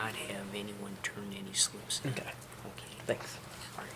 not have anyone turn any slips in. Okay, Okay. thanks. All right.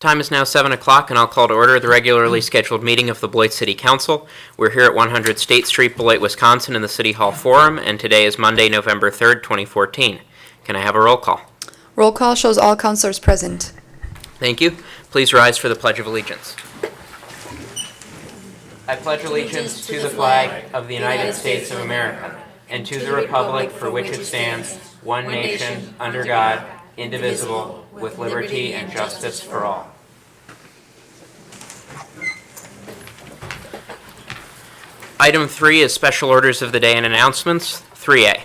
Time is now 7 o'clock, and I'll call to order the regularly scheduled meeting of the Beloit City Council. We're here at 100 State Street, Beloit, Wisconsin, in the City Hall Forum, and today is Monday, November 3rd, 2014. Can I have a roll call? Roll call shows all councilors present. Thank you. Please rise for the Pledge of Allegiance. I pledge allegiance to the flag of the United States of America and to the republic for which it stands, one nation, under God, indivisible, with liberty and justice for all. Item 3 is special orders of the day and announcements. 3A.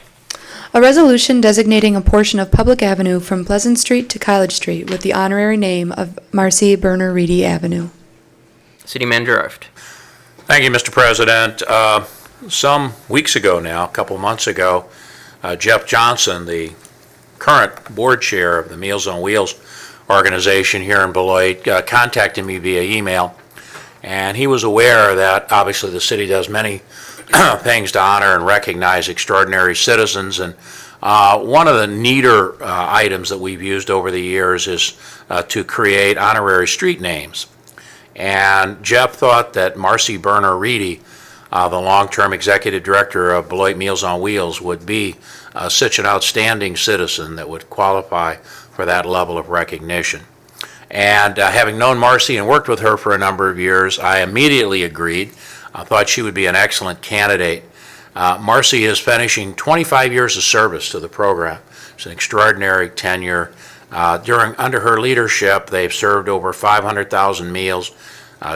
A resolution designating a portion of Public Avenue from Pleasant Street to College Street with the honorary name of Marcy Burner Reedy Avenue. City Manager Arft. Thank you, Mr. President. Some weeks ago now, a couple months ago, Jeff Johnson, the current board chair of the Meals on Wheels organization here in Beloit, contacted me via email, and he was aware that obviously the city does many things to honor and recognize extraordinary citizens, and one of the neater items that we've used over the years is to create honorary street names. And Jeff thought that Marcy Burner Reedy, the long-term executive director of Beloit Meals on Wheels, would be such an outstanding citizen that would qualify for that level of recognition. And having known Marcy and worked with her for a number of years, I immediately agreed. I thought she would be an excellent candidate. Marcy is finishing 25 years of service to the program. It's an extraordinary tenure. Under her leadership, they've served over 500,000 meals.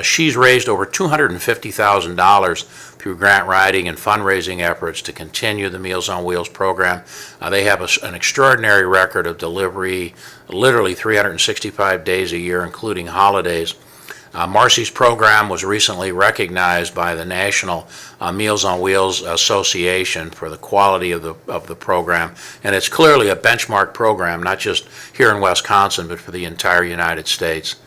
She's raised over $250,000 through grant writing and fundraising efforts to continue the Meals on Wheels program. They have an extraordinary record of delivery, literally 365 days a year, including holidays. Marcy's program was recently recognized by the National Meals on Wheels Association for the quality of the program, and it's clearly a benchmark program, not just here in Wisconsin, but for the entire United States.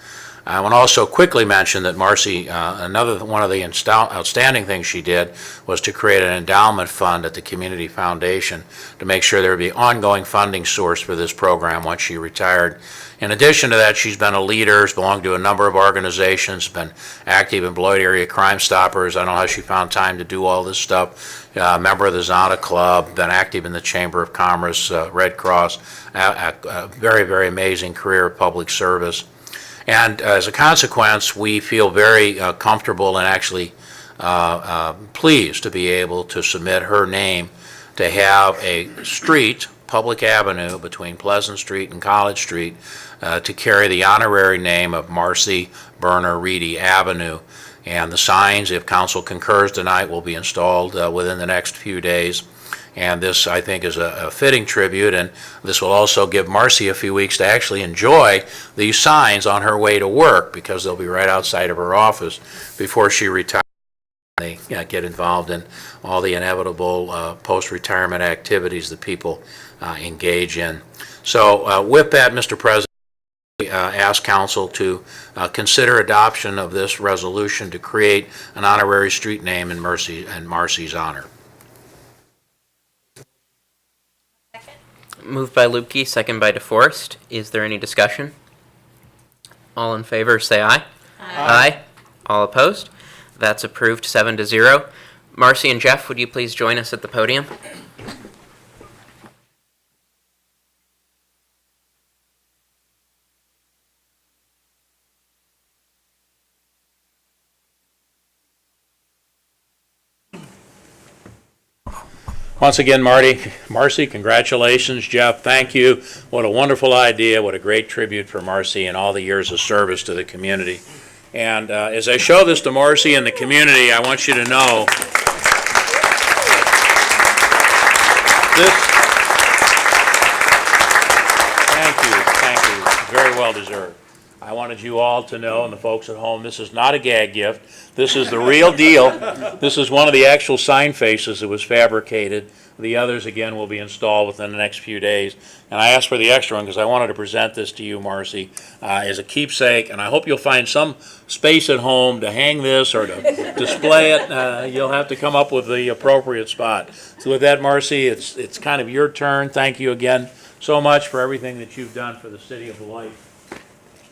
I want to also quickly mention that Marcy, another one of the outstanding things she did was to create an endowment fund at the Community Foundation to make sure there would be ongoing funding source for this program once she retired. In addition to that, she's been a leader, has belonged to a number of organizations, been active in Beloit area Crime Stoppers. I don't know how she found time to do all this stuff. Member of the Zana Club, been active in the Chamber of Commerce, Red Cross, a very, very amazing career of public service. And as a consequence, we feel very comfortable and actually pleased to be able to submit her name to have a street, Public Avenue, between Pleasant Street and College Street to carry the honorary name of Marcy Burner Reedy Avenue. And the signs, if council concurs tonight, will be installed within the next few days. And this, I think, is a fitting tribute, and this will also give Marcy a few weeks to actually enjoy these signs on her way to work, because they'll be right outside of her office before she retires. They get involved in all the inevitable post-retirement activities that people engage in. So with that, Mr. President, I ask council to consider adoption of this resolution to create an honorary street name in Marcy's honor. Moved by Lupke, second by DeForest. Is there any discussion? All in favor, say aye. Aye. All opposed? That's approved 7-0. Marcy and Jeff, would you please join us at the podium? Once again, Marcy, congratulations. Jeff, thank you. What a wonderful idea. What a great tribute for Marcy and all the years of service to the community. And as I show this to Marcy and the community, I want you to know Thank you. Very well deserved. I wanted you all to know, and the folks at home, this is not a gag gift. This is the real deal. This is one of the actual sign faces that was fabricated. The others, again, will be installed within the next few days. And I asked for the extra one because I wanted to present this to you, Marcy, as a keepsake. And I hope you'll find some space at home to hang this or to display it. You'll have to come up with the appropriate spot. So with that, Marcy, it's kind of your turn. Thank you again so much for everything that you've done for the city of Beloit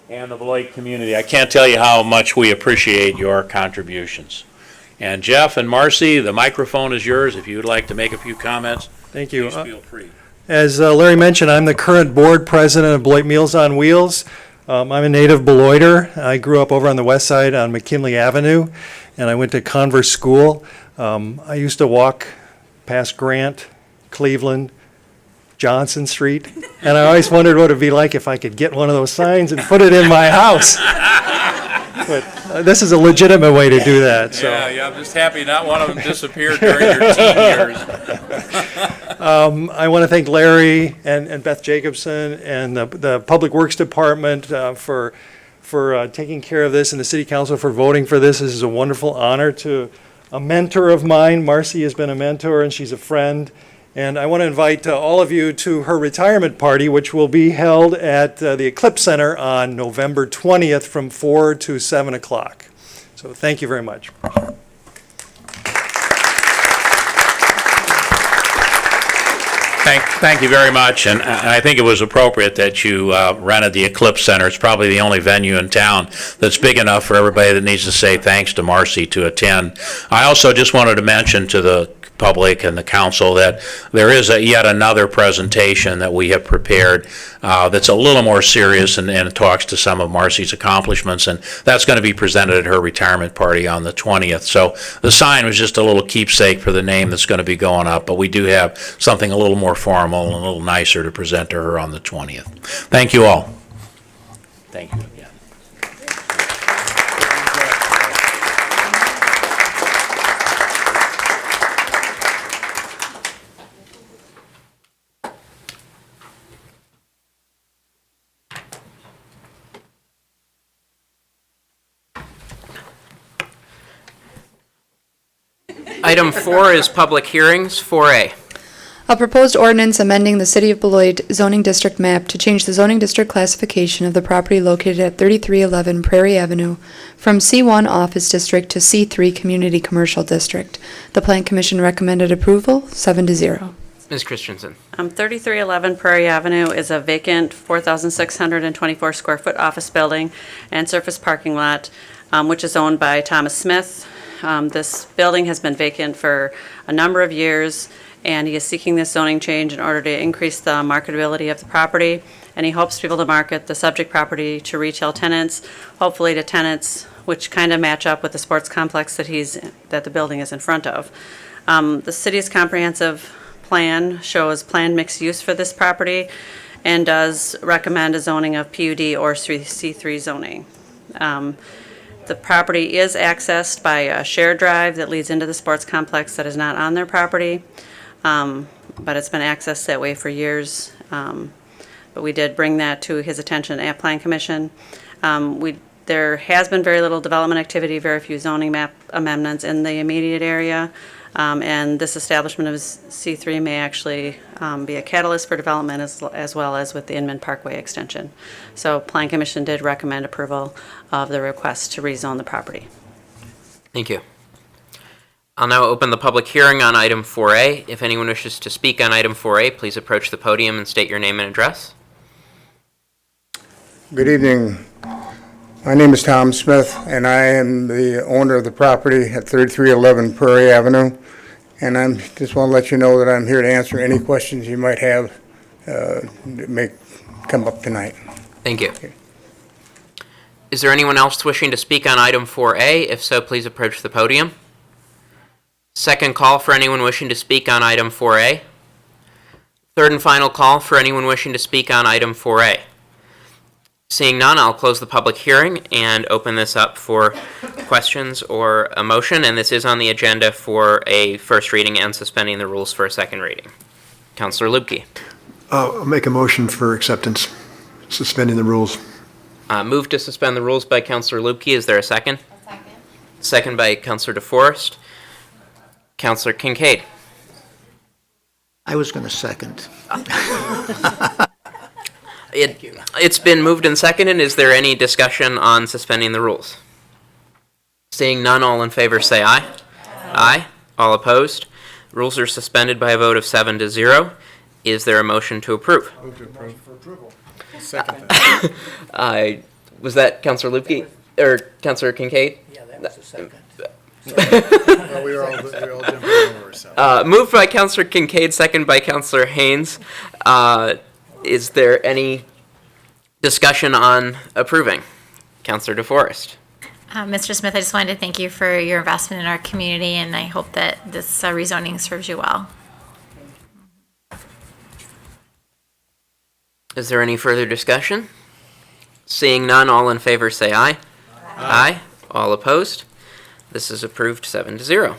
and the Beloit community. I can't tell you how much we appreciate your contributions. And Jeff and Marcy, the microphone is yours if you would like to make a few comments. Thank you. Please feel free. As Larry mentioned, I'm the current board president of Beloit Meals on Wheels. I'm a native Beloiter. I grew up over on the west side on McKinley Avenue, and I went to Converse School. I used to walk past Grant, Cleveland, Johnson Street, and I always wondered what it'd be like if I could get one of those signs and put it in my house. But this is a legitimate way to do that. So. Yeah, I'm just happy not one of them disappeared during your teen years. I want to thank Larry and Beth Jacobson and the Public Works Department for taking care of this, and the City Council for voting for this. This is a wonderful honor to a mentor of mine. Marcy has been a mentor, and she's a friend. And I want to invite all of you to her retirement party, which will be held at the Eclipse Center on November 20th from 4 to 7 o'clock. So thank you very much. Thank you very much, and I think it was appropriate that you rented the Eclipse Center. It's probably the only venue in town that's big enough for everybody that needs to say thanks to Marcy to attend. I also just wanted to mention to the public and the council that there is yet another presentation that we have prepared that's a little more serious and talks to some of Marcy's accomplishments, and that's going to be presented at her retirement party on the 20th. So the sign was just a little keepsake for the name that's going to be going up, but we do have something a little more formal and a little nicer to present to her on the 20th. Thank you all. Thank you again. Item 4 is public hearings, 4A. A proposed ordinance amending the City of Beloit zoning district map to change the zoning district classification of the property located at 3311 Prairie Avenue from C1 Office District to C3 Community Commercial District. The Plan Commission recommended approval, 7-0. Ms. Christensen. 3311 Prairie Avenue is a vacant 4,624 square foot office building and surface parking lot, which is owned by Thomas Smith. This building has been vacant for a number of years, and he is seeking this zoning change in order to increase the marketability of the property, and he hopes to be able to market the subject property to retail tenants, hopefully to tenants which kind of match up with the sports complex that the building is in front of. The city's comprehensive plan shows planned mixed use for this property and does recommend a zoning of PUD or C3 zoning. The property is accessed by a shared drive that leads into the sports complex that is not on their property, but it's been accessed that way for years. But we did bring that to his attention at Plan Commission. There has been very little development activity, very few zoning map amendments in the immediate area, and this establishment of C3 may actually be a catalyst for development as well as with the Inman Parkway extension. So Plan Commission did recommend approval of the request to rezone the property. Thank you. I'll now open the public hearing on item 4A. If anyone wishes to speak on item 4A, please approach the podium and state your name and address. Good evening. My name is Tom Smith, and I am the owner of the property at 3311 Prairie Avenue. And I just want to let you know that I'm here to answer any questions you might have that may come up tonight. Thank you. Is there anyone else wishing to speak on item 4A? If so, please approach the podium. Second call for anyone wishing to speak on item 4A. Third and final call for anyone wishing to speak on item 4A. Seeing none, I'll close the public hearing and open this up for questions or a motion, and this is on the agenda for a first reading and suspending the rules for a second reading. Counselor Lupke. I'll make a motion for acceptance, suspending the rules. Move to suspend the rules by Counselor Lupke. Is there a second? Second by Counselor DeForest. Counselor Kincaid. I was going to second. It's been moved and seconded. Is there any discussion on suspending the rules? Seeing none, all in favor say aye. Aye. All opposed? Rules are suspended by a vote of 7-0. Is there a motion to approve? Move to approve. For approval. Second that. Was that Counselor Lupke or Counselor Kincaid? Yeah, that was a second. Well, we were all jumping over ourselves. Moved by Counselor Kincaid, second by Counselor Haynes. Is there any discussion on approving? Counselor DeForest. Mr. Smith, I just wanted to thank you for your investment in our community, and I hope that this rezoning serves you well. Is there any further discussion? Seeing none, all in favor say aye. Aye. All opposed? This is approved 7-0.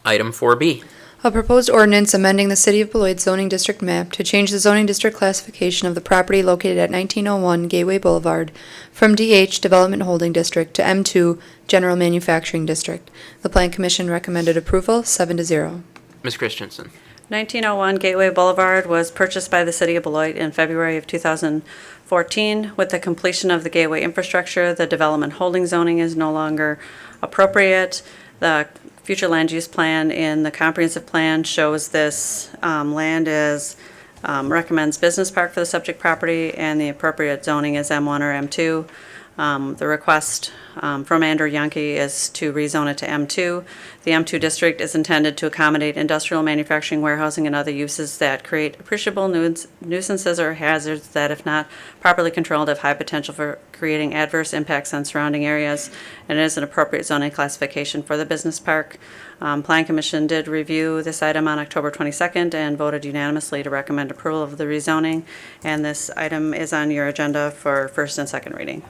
Item 4B. A proposed ordinance amending the City of Beloit zoning district map to change the zoning district classification of the property located at 1901 Gateway Boulevard from DH Development Holding District to M2 General Manufacturing District. The Plan Commission recommended approval, 7-0. Ms. Christensen. 1901 Gateway Boulevard was purchased by the City of Beloit in February of 2014. With the completion of the gateway infrastructure, the development holding zoning is no longer appropriate. The future land use plan in the comprehensive plan shows this land as recommends business park for the subject property, and the appropriate zoning is M1 or M2. The request from Andrew Yankee is to rezone it to M2. The M2 district is intended to accommodate industrial, manufacturing, warehousing, and other uses that create appreciable nuisances or hazards that, if not properly controlled, have high potential for creating adverse impacts on surrounding areas, and it is an appropriate zoning classification for the business park. Plan Commission did review this item on October 22nd and voted unanimously to recommend approval of the rezoning, and this item is on your agenda for first and second reading.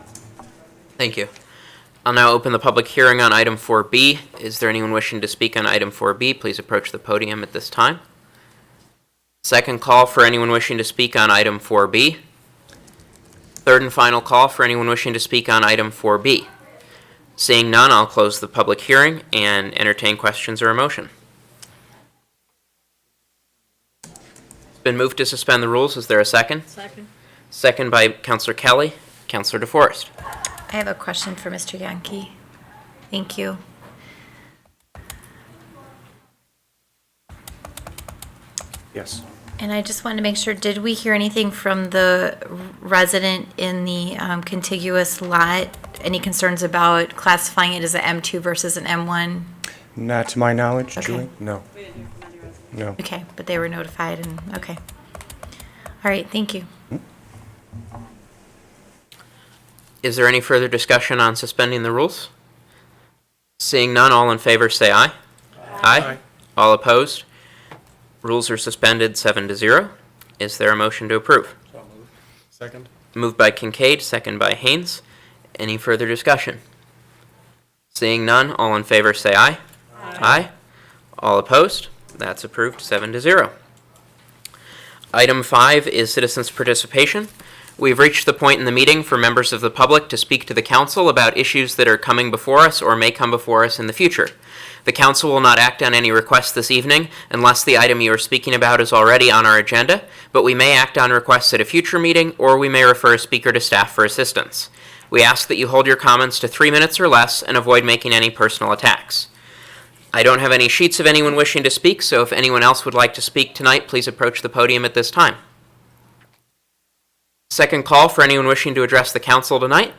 Thank you. I'll now open the public hearing on item 4B. Is there anyone wishing to speak on item 4B? Please approach the podium at this time. Second call for anyone wishing to speak on item 4B. Third and final call for anyone wishing to speak on item 4B. Seeing none, I'll close the public hearing and entertain questions or a motion. It's been moved to suspend the rules. Is there a second? Second. Second by Counselor Kelly. Counselor DeForest. I have a question for Mr. Yankee. Thank you. Yes. And I just wanted to make sure, did we hear anything from the resident in the contiguous lot? Any concerns about classifying it as an M2 versus an M1? Not to my knowledge, Okay. Julie? No. No. Okay, but they were notified and, okay. All right, thank you. Is there any further discussion on suspending the rules? Seeing none, all in favor say aye. Aye. All opposed? Rules are suspended 7-0. Is there a motion to approve? So moved. Second. Moved by Kincaid, second by Haynes. Any further discussion? Seeing none, all in favor say aye. Aye. All opposed? That's approved 7-0. Item 5 is citizens' participation. We've reached the point in the meeting for members of the public to speak to the council about issues that are coming before us or may come before us in the future. The council will not act on any requests this evening unless the item you are speaking about is already on our agenda, but we may act on requests at a future meeting, or we may refer a speaker to staff for assistance. We ask that you hold your comments to 3 minutes or less and avoid making any personal attacks. I don't have any sheets of anyone wishing to speak, so if anyone else would like to speak tonight, please approach the podium at this time. Second call for anyone wishing to address the council tonight.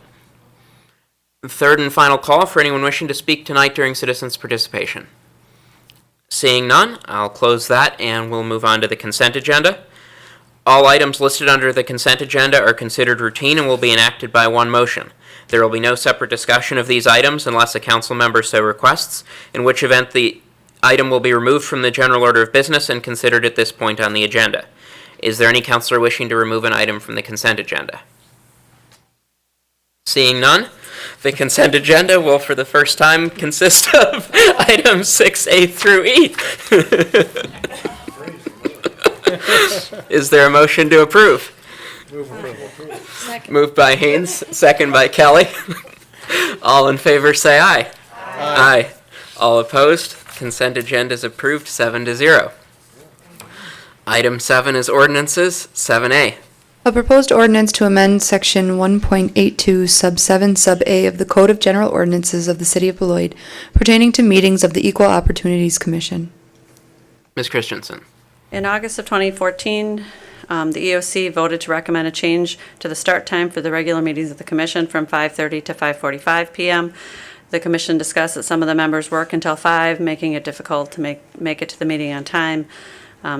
Third and final call for anyone wishing to speak tonight during citizens' participation. Seeing none, I'll close that and we'll move on to the consent agenda. All items listed under the consent agenda are considered routine and will be enacted by one motion. There will be no separate discussion of these items unless a council member so requests, in which event the item will be removed from the general order of business and considered at this point on the agenda. Is there any councilor wishing to remove an item from the consent agenda? Seeing none, the consent agenda will for the first time consist of items 6A through E. Is there a motion to approve? Moved by Haynes, second by Kelly. All in favor, say aye. Aye. All opposed? Consent agenda is approved, 7-0. Item 7 is ordinances, 7A. A proposed ordinance to amend Section 1.82 Sub 7 Sub A of the Code of General Ordinances of the City of Beloit pertaining to meetings of the Equal Opportunities Commission. Ms. Christensen. In August of 2014, the EOC voted to recommend a change to the start time for the regular meetings of the commission from 5:30 to 5:45 p.m. The commission discussed that some of the members work until 5, making it difficult to make it to the meeting on time.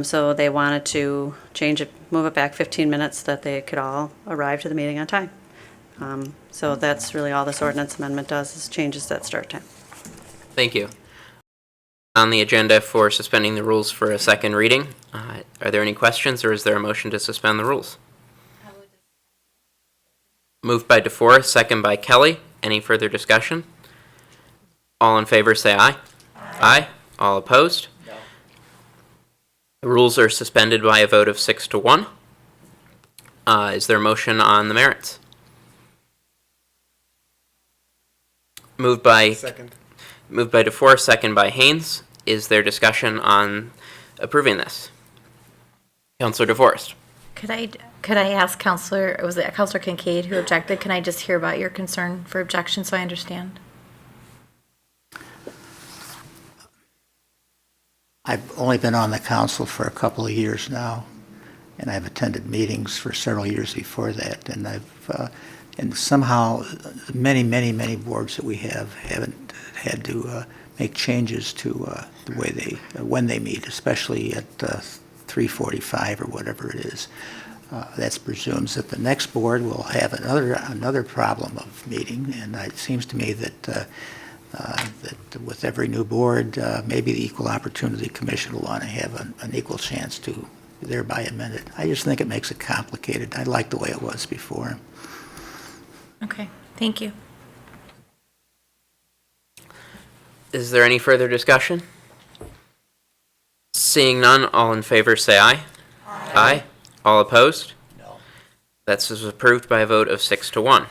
So they wanted to change it, move it back 15 minutes so that they could all arrive to the meeting on time. So that's really all this ordinance amendment does, is changes that start time. Thank you. On the agenda for suspending the rules for a second reading, are there any questions, or is there a motion to suspend the rules? Moved by DeForest, second by Kelly. Any further discussion? All in favor, say aye. Aye. All opposed? No. The rules are suspended by a vote of 6-1. Is there a motion on the merits? Moved by DeForest, second by Haynes. Is there discussion on approving this? Councilor DeForest. Could I ask Counselor, was it Counselor Kincaid who objected? Can I just hear about your concern for objection so I understand? I've only been on the council for a couple of years now, and I've attended meetings for several years before that, and and somehow many boards that we haven't had to make changes to the way when they meet, especially at 3:45 or whatever it is. That presumes that the next board will have another problem of meeting, and it seems to me that with every new board, maybe the Equal Opportunity Commission will want to have an equal chance to thereby amend it. I just think it makes it complicated. I like the way it was before. Okay, thank you. Is there any further discussion? Seeing none, all in favor say aye. Aye. All opposed? No. That's approved by a vote of 6-1.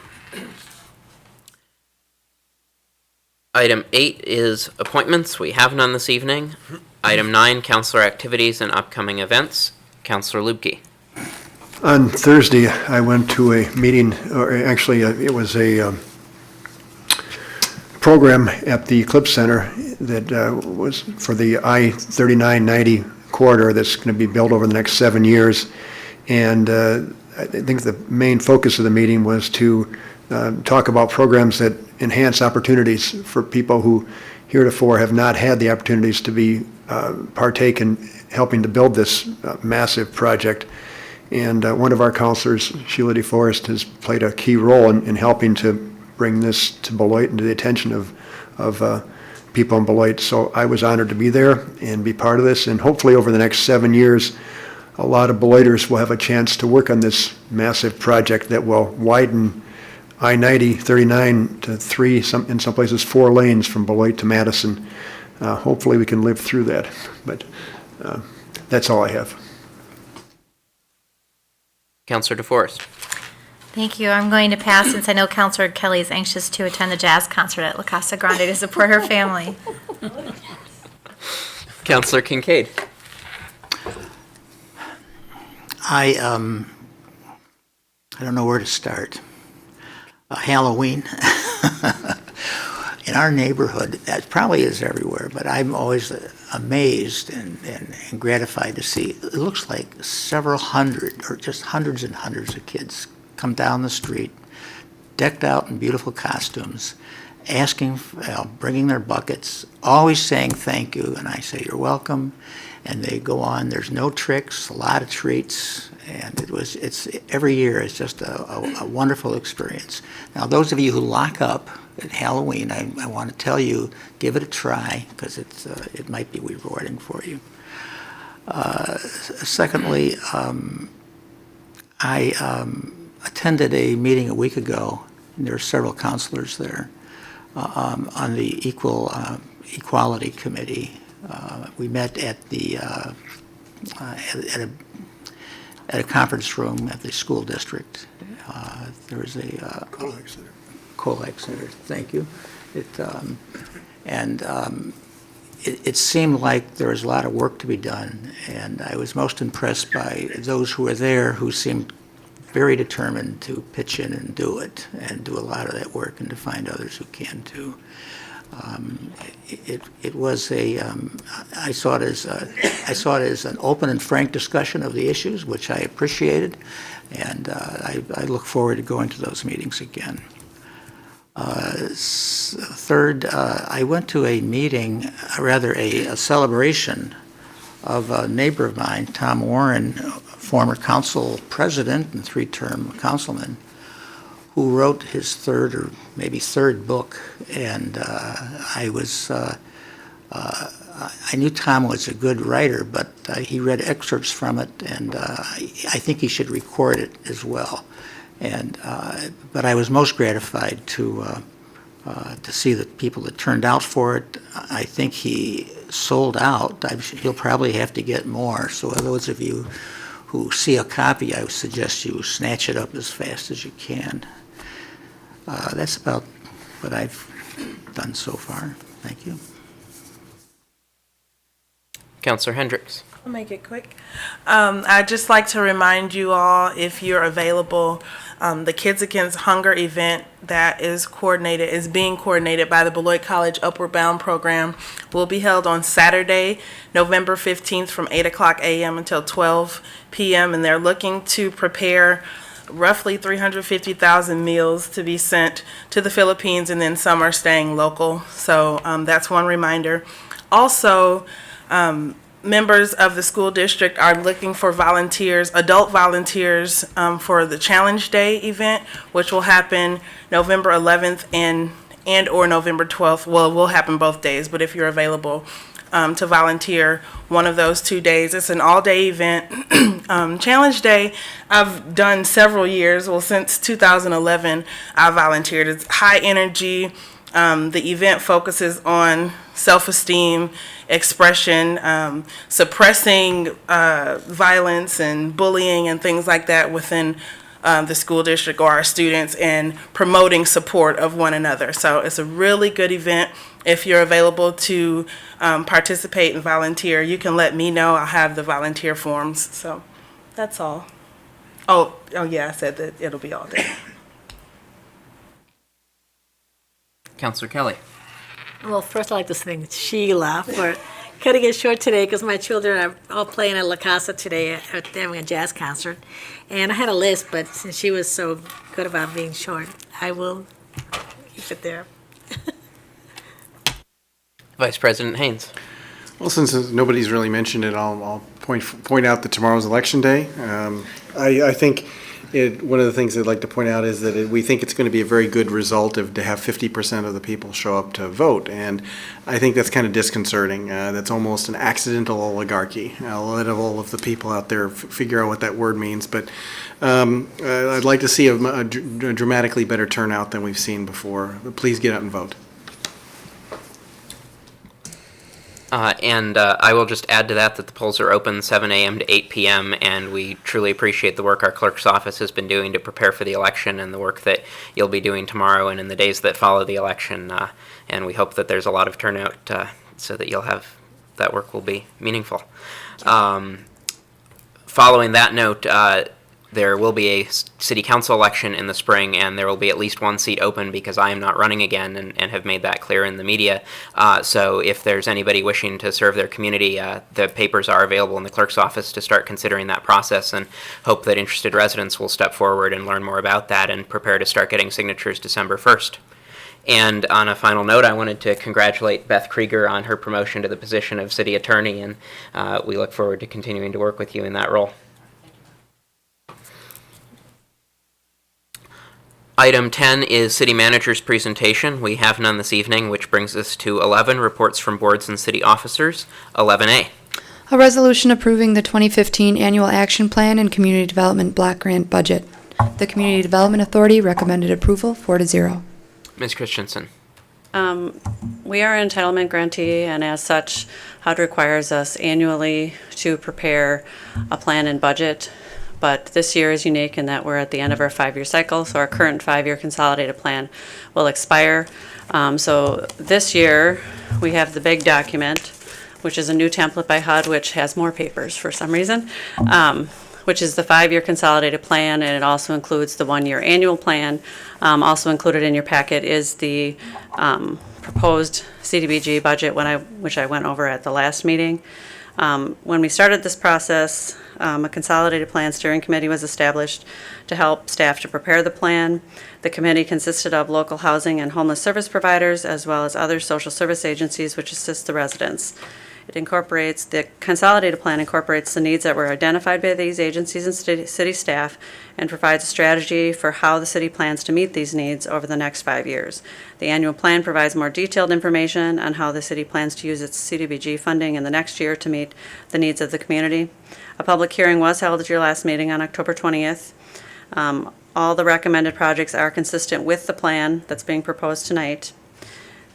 Item 8 is appointments. We have none this evening. Item 9, councilor activities and upcoming events. Councilor Lubke. On Thursday, I went to a meeting, or actually, it was a program at the Eclipse Center that was for the I-3990 corridor that's going to be built over the next 7 years. And I think the main focus of the meeting was to talk about programs that enhance opportunities for people who heretofore have not had the opportunities to be partake in helping to build this massive project. And one of our counselors, Sheila DeForest, has played a key role in helping to bring this to Beloit and to the attention of people in Beloit. So I was honored to be there and be part of this. And hopefully over the next 7 years, a lot of Beloiters will have a chance to work on this massive project that will widen I-90, 39 to 3, in some places 4 lanes from Beloit to Madison. Hopefully we can live through that. But that's all I have. Councilor DeForest. Thank you. I'm going to pass since I know Counselor Kelly is anxious to attend the jazz concert at La Casa Grande to support her family. Councilor Kincaid. I don't know where to start. Halloween. In our neighborhood, that probably is everywhere, but I'm always amazed and gratified to see, it looks like several hundred, or just hundreds and hundreds of kids come down the street, decked out in beautiful costumes, asking, bringing their buckets, always saying thank you, and I say, you're welcome, and they go on. There's no tricks, a lot of treats, and it's every year it's just a wonderful experience. Now, those of you who lock up at Halloween, I want to tell you, give it a try, because it might be rewarding for you. Secondly, I attended a meeting a week ago, and there were several counselors there, on the Equality Committee. We met at at a conference room at the school district. There was a Colac Center, thank you. It seemed like there was a lot of work to be done, and I was most impressed by those who were there who seemed very determined to pitch in and do it, and do a lot of that work, and to find others who can too. It was I saw it as an open and frank discussion of the issues, which I appreciated, and I look forward to going to those meetings again. Third, I went to a meeting, rather a celebration of a neighbor of mine, Tom Warren, former council president and three-term councilman, who wrote his third or maybe third book, and I knew Tom was a good writer, but he read excerpts from it, and I think he should record it as well. But I was most gratified to see the people that turned out for it. I think he sold out. He'll probably have to get more. So those of you who see a copy, I would suggest you snatch it up as fast as you can. That's about what I've done so far. Thank you. Councillor Hendricks. I'll make it quick. I'd just like to remind you all, if you're available, the Kids Against Hunger event that is being coordinated by the Beloit College Upward Bound program will be held on Saturday, November 15th from 8 o'clock a.m. until 12 p.m. And they're looking to prepare roughly 350,000 meals to be sent to the Philippines, and then some are staying local. So that's one reminder. Also, members of the school district are looking for volunteers, adult volunteers, for the Challenge Day event, which will happen November 11th and or November 12th. Well, it will happen both days, but if you're available to volunteer one of those 2 days, it's an all-day event. Challenge Day, I've done several years. Well, since 2011, I volunteered. It's high energy. The event focuses on self-esteem, expression, suppressing violence and bullying and things like that within the school district or our students, and promoting support of one another. So it's a really good event. If you're available to participate and volunteer, you can let me know. I'll have the volunteer forms. So that's all. Oh yeah, I said that it'll be all day. Councillor Kelly. Well, first I'd like to thank Sheila for cutting it short today, because my children are all playing at La Casa today. They're having a jazz concert. And I had a list, but since she was so good about being short, I will keep it there. Vice President Haynes. Well, since nobody's really mentioned it, I'll point out that tomorrow's Election Day. I think one of the things I'd like to point out is that we think it's going to be a very good result to have 50% of the people show up to vote, and I think that's kind of disconcerting. That's almost an accidental oligarchy. I'll let all of the people out there figure out what that word means, but I'd like to see a dramatically better turnout than we've seen before. But please get out and vote. And I will just add to that the polls are open 7 a.m. to 8 p.m., and we truly appreciate the work our clerk's office has been doing to prepare for the election, and the work that you'll be doing tomorrow and in the days that follow the election. And we hope that there's a lot of turnout so that that work will be meaningful. Following that note, there will be a city council election in the spring, and there will be at least one seat open because I am not running again, and have made that clear in the media. So if there's anybody wishing to serve their community, the papers are available in the clerk's office to start considering that process, and hope that interested residents will step forward and learn more about that and prepare to start getting signatures December 1st. And on a final note, I wanted to congratulate Beth Krieger on her promotion to the position of city attorney, and we look forward to continuing to work with you in that role. Item 10 is City Manager's presentation. We have none this evening, which brings us to 11, reports from boards and city officers. 11A. A resolution approving the 2015 Annual Action Plan and Community Development Block Grant Budget. The Community Development Authority recommended approval 4-0. Ms. Christensen. We are an entitlement grantee, and as such, HUD requires us annually to prepare a plan and budget But this year is unique in that we're at the end of our 5-year cycle, so our current 5-year consolidated plan will expire. So this year, we have the big document, which is a new template by HUD, which has more papers for some reason, which is the 5-year consolidated plan, and it also includes the 1-year annual plan. Also included in your packet is the proposed CDBG budget, which I went over at the last meeting. When we started this process, a consolidated plan steering committee was established to help staff to prepare the plan. The committee consisted of local housing and homeless service providers, as well as other social service agencies which assist the residents. The consolidated plan incorporates the needs that were identified by these agencies and city staff and provides a strategy for how the city plans to meet these needs over the next 5 years. The annual plan provides more detailed information on how the city plans to use its CDBG funding in the next year to meet the needs of the community. A public hearing was held at your last meeting on October 20th. All the recommended projects are consistent with the plan that's being proposed tonight.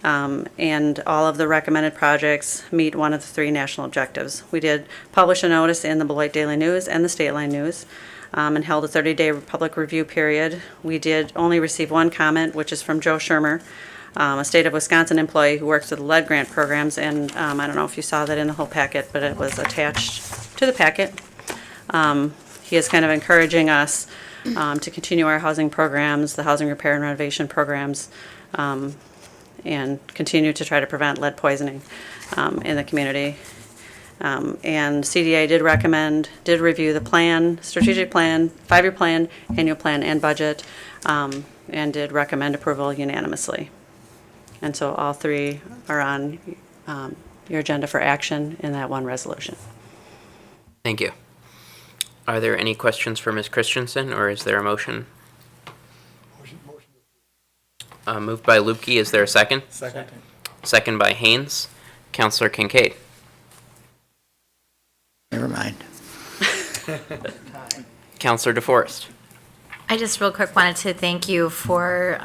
And all of the recommended projects meet one of the 3 national objectives. We did publish a notice in the Beloit Daily News and the State Line News, and held a 30-day public review period. We did only receive 1 comment, which is from Joe Shermer, a state of Wisconsin employee who works with the lead grant programs, and I don't know if you saw that in the whole packet, but it was attached to the packet. He is kind of encouraging us to continue our housing programs, the housing repair and renovation programs, and continue to try to prevent lead poisoning in the community. And CDA did review the plan, strategic plan, 5-year plan, annual plan, and budget, and did recommend approval unanimously. And so all 3 are on your agenda for action in that one resolution. Thank you. Are there any questions for Ms. Christensen, or is there a motion? Moved by Lupke. Is there a second? Second. Second by Haynes. Counselor Kincaid. Never mind. Counselor DeForest. I just real quick wanted to thank you for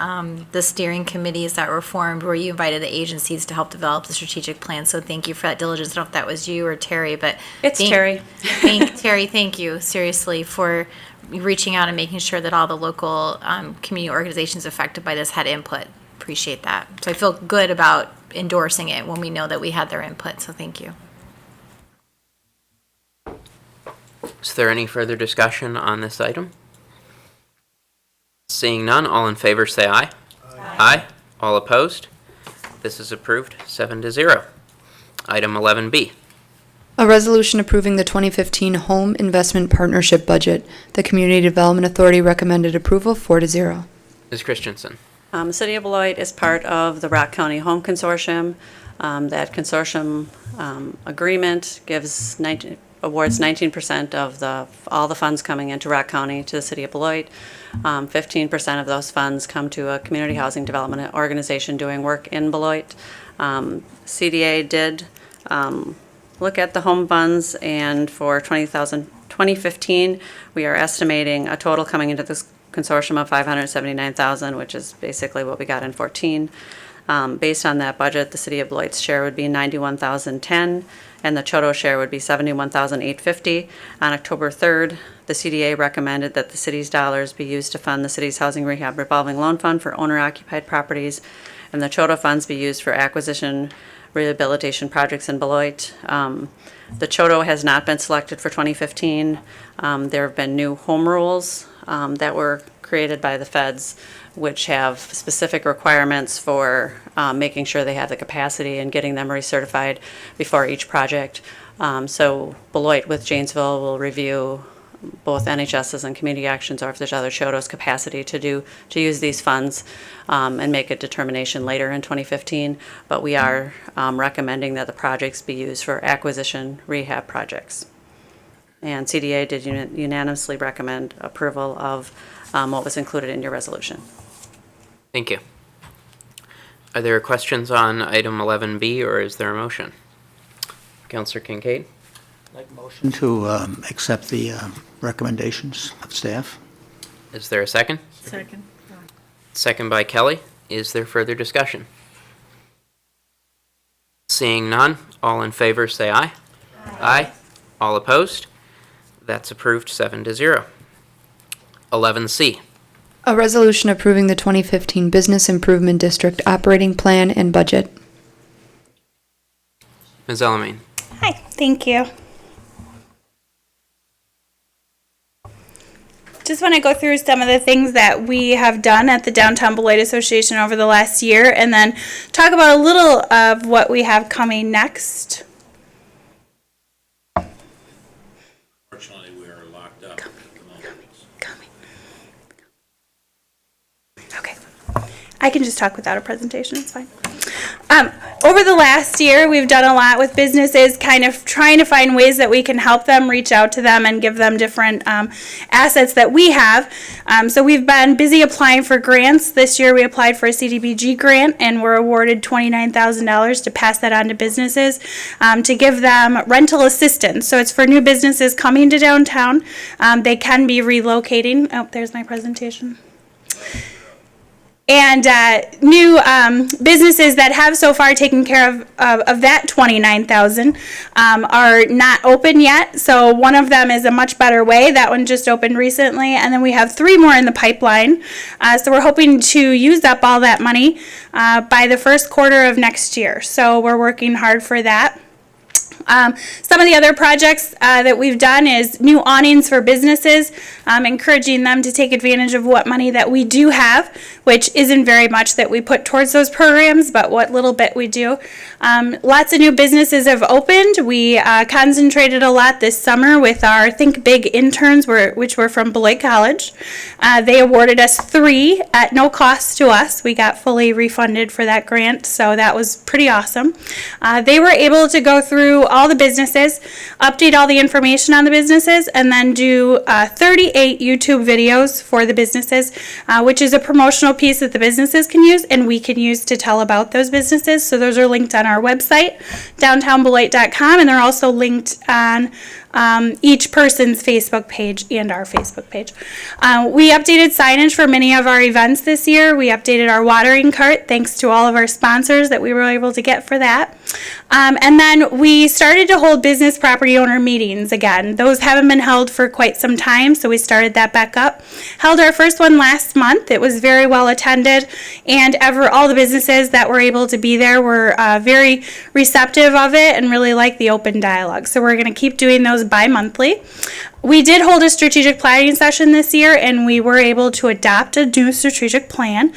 the steering committees that were formed where you invited the agencies to help develop the strategic plan. So thank you for that diligence. I don't know if that was you or Terry, but It's Terry. Terry, thank you seriously for reaching out and making sure that all the local community organizations affected by this had input. Appreciate that. So I feel good about endorsing it when we know that we had their input. So thank you. Is there any further discussion on this item? Seeing none, all in favor say aye. Aye. All opposed? This is approved 7-0. Item 11B. A resolution approving the 2015 Home Investment Partnership Budget. The Community Development Authority recommended approval 4-0. Ms. Christensen. The City of Beloit is part of the Rock County Home Consortium. That consortium agreement awards 19% of all the funds coming into Rock County to the City of Beloit. 15% of those funds come to a community housing development organization doing work in Beloit. CDA did look at the home funds, and for 2015, we are estimating a total coming into this consortium of $579,000, which is basically what we got in 14. Based on that budget, the City of Beloit's share would be $91,010, and the Choto share would be $71,850. On October 3rd, the CDA recommended that the city's dollars be used to fund the city's housing rehab revolving loan fund for owner-occupied properties, and the Choto funds be used for acquisition rehabilitation projects in Beloit. The Choto has not been selected for 2015. There have been new home rules that were created by the feds, which have specific requirements for making sure they have the capacity and getting them recertified before each project. So Beloit with Janesville will review both NHS's and Community Actions, or if there's other Choto's capacity to use these funds and make a determination later in 2015. But we are recommending that the projects be used for acquisition rehab projects. And CDA did unanimously recommend approval of what was included in your resolution. Thank you. Are there questions on item 11B, or is there a motion? Counselor Kincaid. Motion to accept the recommendations of staff. Is there a second? Second. Second by Kelly. Is there further discussion? Seeing none, all in favor say aye. Aye. All opposed? That's approved 7-0. 11C. A resolution approving the 2015 Business Improvement District Operating Plan and Budget. Ms. Elamine. Hi, thank you. Just want to go through some of the things that we have done at the Downtown Beloit Association over the last year, and then talk about a little of what we have coming next. Unfortunately, we are locked up at the moment. Okay. I can just talk without a presentation, it's fine. Over the last year, we've done a lot with businesses, kind of trying to find ways that we can help them, reach out to them, and give them different assets that we have. So we've been busy applying for grants. This year, we applied for a CDBG grant, and were awarded $29,000 to pass that on to businesses to give them rental assistance. So it's for new businesses coming to downtown. They can be relocating. Oh, there's my presentation. And new businesses that have so far taken care of that $29,000 are not open yet. So one of them is A Much Better Way. That one just opened recently. And then we have 3 more in the pipeline. So we're hoping to use up all that money by the first quarter of next year. So we're working hard for that. Some of the other projects that we've done is new awnings for businesses, encouraging them to take advantage of what money that we do have, which isn't very much that we put towards those programs, but what little bit we do. Lots of new businesses have opened. We concentrated a lot this summer with our Think Big interns, which were from Beloit College. They awarded us 3 at no cost to us. We got fully refunded for that grant, so that was pretty awesome. They were able to go through all the businesses, update all the information on the businesses, and then do 38 YouTube videos for the businesses, which is a promotional piece that the businesses can use and we can use to tell about those businesses. So those are linked on our website, downtownbeloit.com, and they're also linked on each person's Facebook page and our Facebook page. We updated signage for many of our events this year. We updated our watering cart thanks to all of our sponsors that we were able to get for that. And then we started to hold business property owner meetings again. Those haven't been held for quite some time, so we started that back up. Held our first one last month. It was very well attended, and all the businesses that were able to be there were very receptive of it and really liked the open dialogue. So we're going to keep doing those bi-monthly. We did hold a strategic planning session this year, and we were able to adopt a new strategic plan.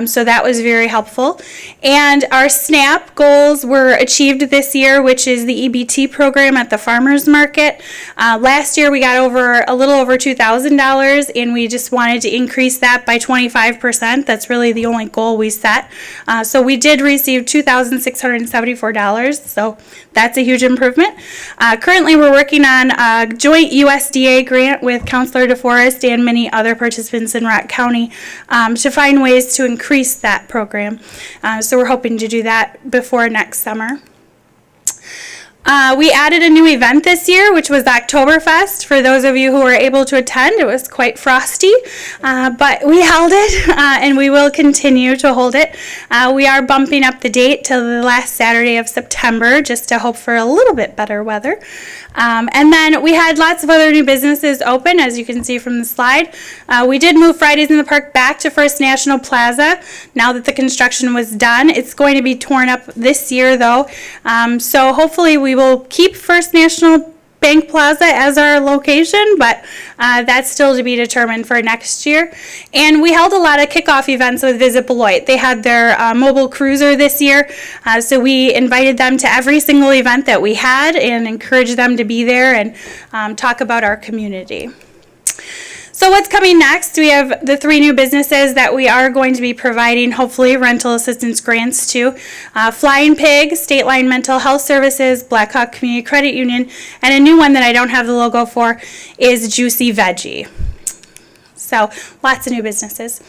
So that was very helpful. And our SNAP goals were achieved this year, which is the EBT program at the farmers market. Last year we got a little over $2,000, and we just wanted to increase that by 25%. That's really the only goal we set. So we did receive $2,674. So that's a huge improvement. Currently we're working on a joint USDA grant with Councilor DeForest and many other participants in Rock County to find ways to increase that program. So we're hoping to do that before next summer. We added a new event this year, which was Oktoberfest. For those of you who were able to attend, it was quite frosty, but we held it, and we will continue to hold it. We are bumping up the date till the last Saturday of September, just to hope for a little bit better weather. And then we had lots of other new businesses open, as you can see from the slide. We did move Fridays in the Park back to First National Plaza now that the construction was done. It's going to be torn up this year, though, so hopefully we will keep First National Bank Plaza as our location, but that's still to be determined for next year. And we held a lot of kickoff events with Visit Beloit. They had their mobile cruiser this year, so we invited them to every single event that we had and encouraged them to be there and talk about our community. So what's coming next? We have the 3 new businesses that we are going to be providing, hopefully, rental assistance grants to. Flying Pig, State Line Mental Health Services, Blackhawk Community Credit Union, and a new one that I don't have the logo for is Juicy Veggie. So lots of new businesses.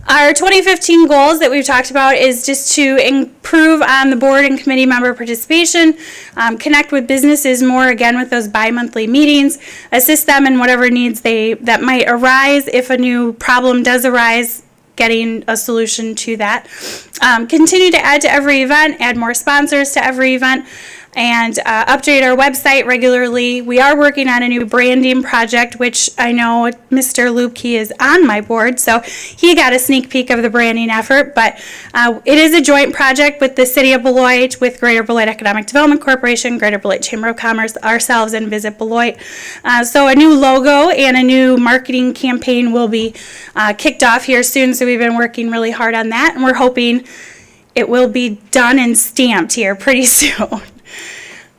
Our 2015 goals that we've talked about is just to improve on the board and committee member participation, connect with businesses more, again, with those bi-monthly meetings, assist them in whatever needs that might arise. If a new problem does arise, getting a solution to that. Continue to add to every event, add more sponsors to every event. and update our website regularly. We are working on a new branding project, which I know Mr. Lupke is on my board, so he got a sneak peek of the branding effort. But it is a joint project with the City of Beloit, with Greater Beloit Economic Development Corporation, Greater Beloit Chamber of Commerce, ourselves, and Visit Beloit. So a new logo and a new marketing campaign will be kicked off here soon, so we've been working really hard on that, and we're hoping it will be done and stamped here pretty soon.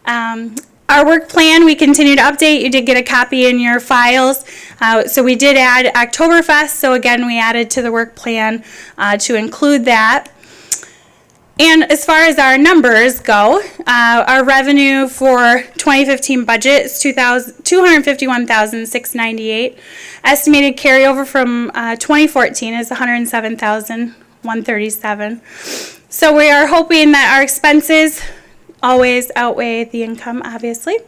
Our work plan, we continue to update. You did get a copy in your files. So we did add Oktoberfest. So again, we added to the work plan to include that. And as far as our numbers go, our revenue for 2015 budget is $251,698. Estimated carryover from 2014 is $107,137. So we are hoping that our expenses always outweigh the income, obviously.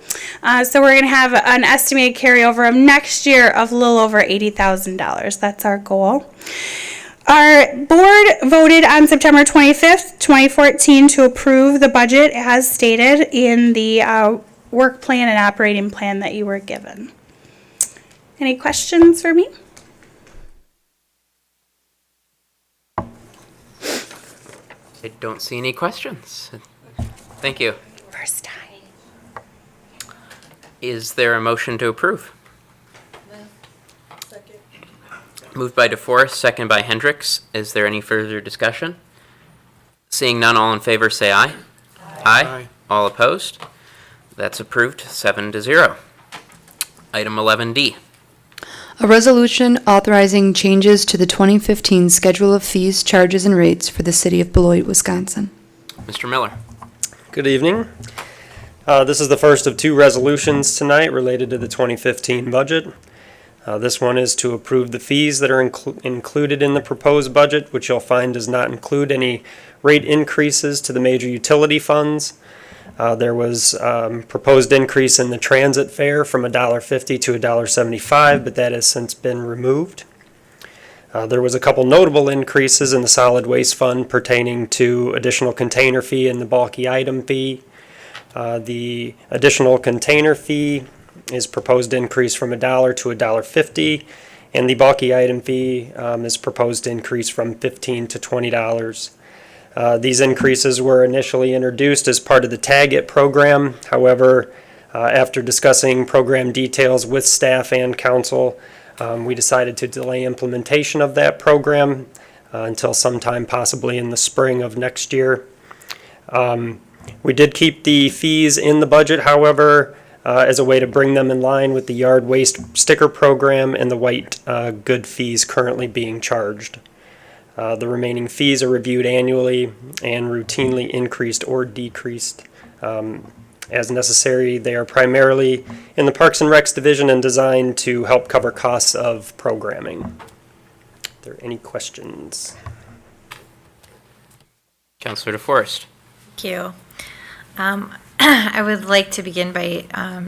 So we're going to have an estimated carryover of next year of a little over $80,000. That's our goal. Our board voted on September 25th, 2014 to approve the budget as stated in the work plan and operating plan that you were given. Any questions for me? I don't see any questions. Thank you. First time. Is there a motion to approve? Moved by DeForest, second by Hendricks. Is there any further discussion? Seeing none, all in favor say aye. Aye. All opposed? That's approved, 7-0. Item 11D. A resolution authorizing changes to the 2015 schedule of fees, charges, and rates for the City of Beloit, Wisconsin. Mr. Miller. Good evening. This is the first of two resolutions tonight related to the 2015 budget. This one is to approve the fees that are included in the proposed budget, which you'll find does not include any rate increases to the major utility funds. There was proposed increase in the transit fare from $1.50 to $1.75, but that has since been removed. There was a couple notable increases in the solid waste fund pertaining to additional container fee and the bulky item fee. The additional container fee is proposed increase from $1 to $1.50, and the bulky item fee is proposed increase from $15 to $20. These increases were initially introduced as part of the Tag It program. However, after discussing program details with staff and council, we decided to delay implementation of that program until sometime possibly in the spring of next year. We did keep the fees in the budget, however, as a way to bring them in line with the yard waste sticker program and the white good fees currently being charged. The remaining fees are reviewed annually and routinely increased or decreased as necessary. They are primarily in the Parks and Recs division and designed to help cover costs of programming. Are there any questions? Councilor DeForest. Thank you. I would like to begin by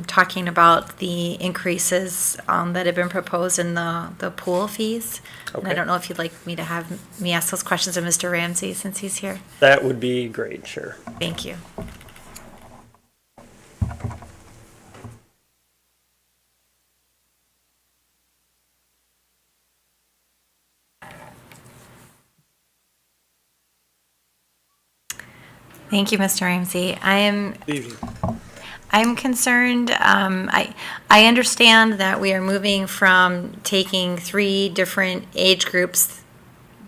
talking about the increases that have been proposed in the pool fees. And I Okay. don't know if you'd like me to have me ask those questions of Mr. Ramsey since he's here. That would be great, sure. Thank you. Thank you, Mr. Ramsey. I'm concerned, I understand that we are moving from taking 3 different age groups,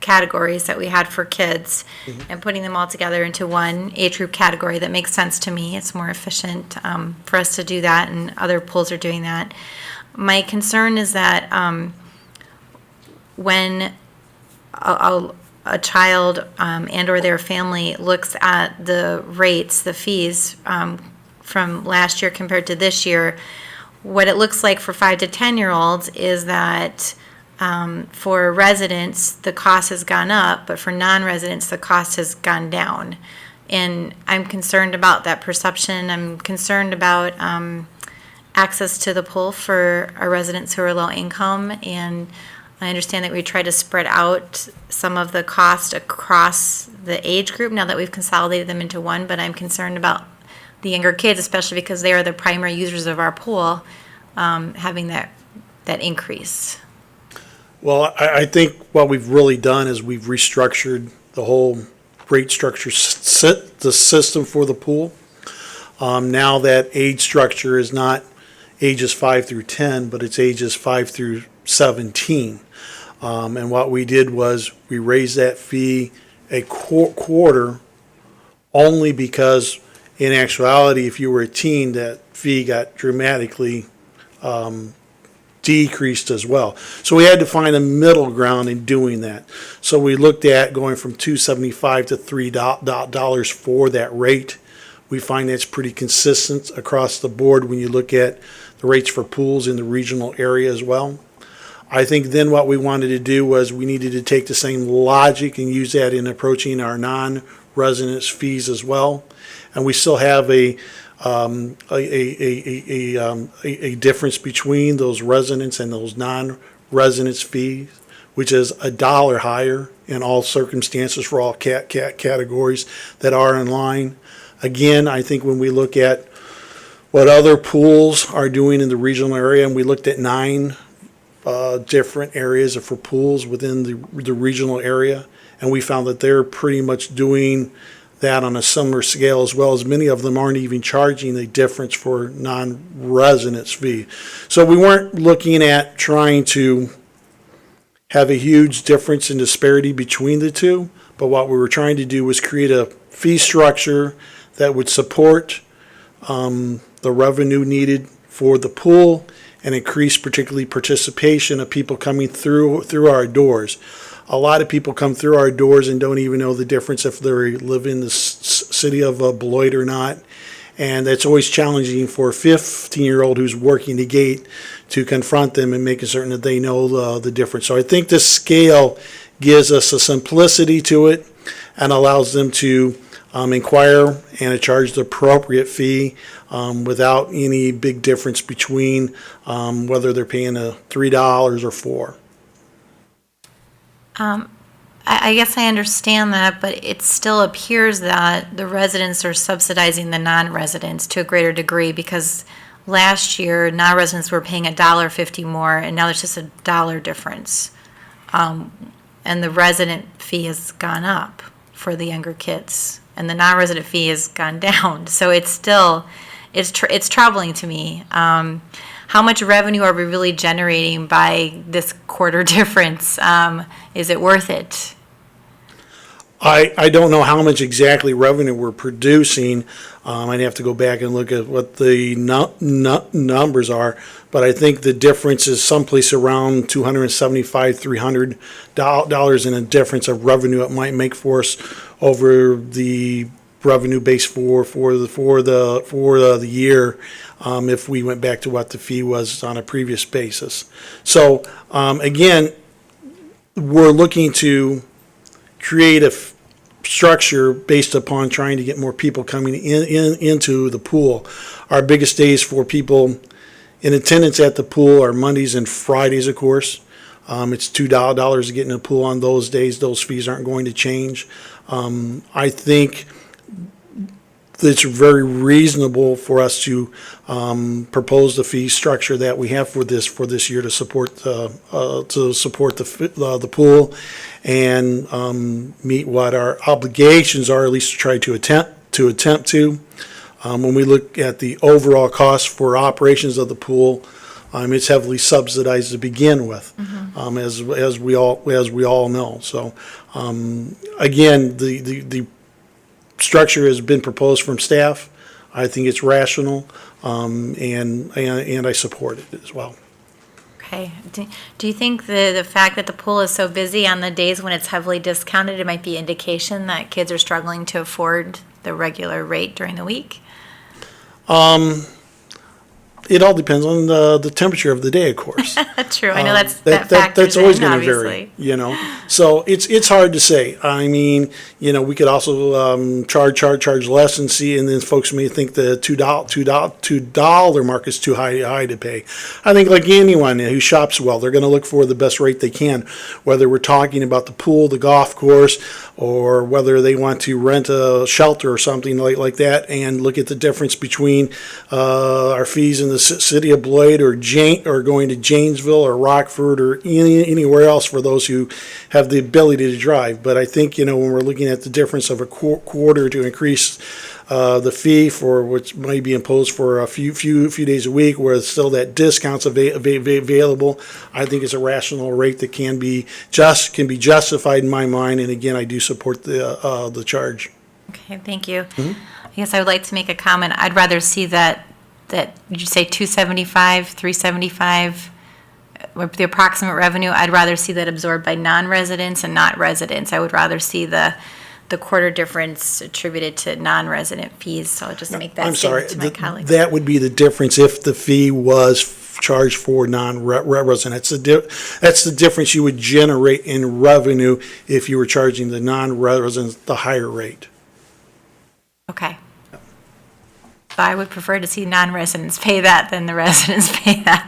categories that we had for kids, and putting them all together into one age group category. That makes sense to me. It's more efficient for us to do that, and other pools are doing that. My concern is that when a child and or their family looks at the rates, the fees from last year compared to this year, what it looks like for 5 to 10-year-olds is that for residents, the cost has gone up, but for non-residents, the cost has gone down. And I'm concerned about that perception. I'm concerned about access to the pool for our residents who are low income, and I understand that we try to spread out some of the cost across the age group now that we've consolidated them into one, but I'm concerned about the younger kids, especially because they are the primary users of our pool, having that increase? Well, I think what we've really done is we've restructured the whole rate structure, the system for the pool. Now that age structure is not ages 5 through 10, but it's ages 5 through 17. And what we did was we raised that fee a quarter only because in actuality, if you were a teen, that fee got dramatically decreased as well. So we had to find a middle ground in doing that. So we looked at going from $2.75 to $3 for that rate. We find that's pretty consistent across the board when you look at the rates for pools in the regional area as well. I think then what we wanted to do was we needed to take the same logic and use that in approaching our non-residence fees as well. And we still have a difference between those residents and those non-residence fees, which is $1 higher in all circumstances for all categories that are in line. Again, I think when we look at what other pools are doing in the regional area, and we looked at 9 different areas for pools within the regional area, and we found that they're pretty much doing that on a similar scale, as well as many of them aren't even charging the difference for non-residence fee. So we weren't looking at trying to have a huge difference in disparity between the two, but what we were trying to do was create a fee structure that would support the revenue needed for the pool and increase particularly participation of people coming through our doors. A lot of people come through our doors and don't even know the difference if they live in the city of Beloit or not. And that's always challenging for a 15-year-old who's working the gate to confront them and making certain that they know the difference. So I think this scale gives us a simplicity to it and allows them to inquire and charge the appropriate fee without any big difference between whether they're paying $3 or $4. I guess I understand that, but it still appears that the residents are subsidizing the non-residents to a greater degree, because last year non-residents were paying $1.50 more, and now there's just $1 difference. And the resident fee has gone up for the younger kids, and the non-resident fee has gone down. So it's still, it's troubling to me. How much revenue are we really generating by this quarter difference? Is it worth it? I don't know how much exactly revenue we're producing. I'd have to go back and look at what the numbers are, but I think the difference is someplace around $275, $300 in a difference of revenue it might make for us over the revenue base for the year, if we went back to what the fee was on a previous basis. So again, we're looking to create a structure based upon trying to get more people coming into the pool. Our biggest days for people in attendance at the pool are Mondays and Fridays, of course. It's $2 to get in the pool on those days. Those fees aren't going to change. I think it's very reasonable for us to propose the fee structure that we have for this year to support the pool and meet what our obligations are, at least to try to attempt to. When we look at the overall cost for operations of the pool, it's heavily subsidized to begin with, as we all know. So again, the structure has been proposed from staff. I think it's rational, and I support it as well. Okay. Do you think the fact that the pool is so busy on the days when it's heavily discounted, it might be indication that kids are struggling to afford the regular rate during the week? It all depends on the temperature of the day, of course. True, I know that factors That's always in, going to obviously. vary, So it's hard to say. I mean, we could also charge less and then folks may think the $2 mark is too high to pay. I think like anyone who shops well, they're going to look for the best rate they can, whether we're talking about the pool, the golf course, or whether they want to rent a shelter or something like that, and look at the difference between our fees in the city of Beloit or going to Janesville or Rockford or anywhere else for those who have the ability to drive. But I think, when we're looking at the difference of a quarter to increase the fee for which might be imposed for a few days a week, where still that discounts available, I think it's a rational rate that can be justified in my mind. And again, I do support the charge. Okay, thank you. I guess I would like to make a comment. I'd rather see that did you say 275, 375, the approximate revenue? I'd rather see that absorbed by non-residents and not residents. I would rather see the quarter difference attributed to non-resident fees, so I'll just make that I'm sorry, statement to my colleagues. that would be the difference if the fee was charged for non-resident. That's the difference you would generate in revenue if you were charging the non-residents the higher rate. Okay. So I would prefer to see non-residents pay that than the residents pay that.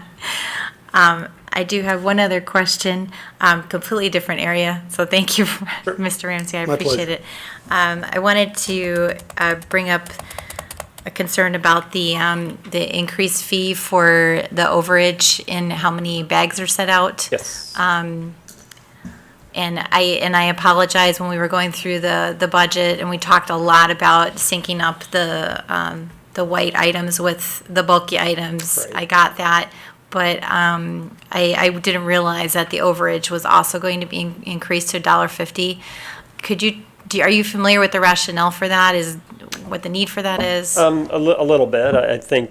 I do have one other question, completely different area, so thank you, Mr. Ramsey, I My appreciate pleasure. it. I wanted to bring up a concern about the increased fee for the overage in how many bags are set out. Yes. And I apologize, when we were going through the budget and we talked a lot about syncing up the white items with the bulky items. Right. I got that, but I didn't realize that the overage was also going to be increased to $1.50. Are you familiar with the rationale for that? Is what the need for that is? A little bit. I think,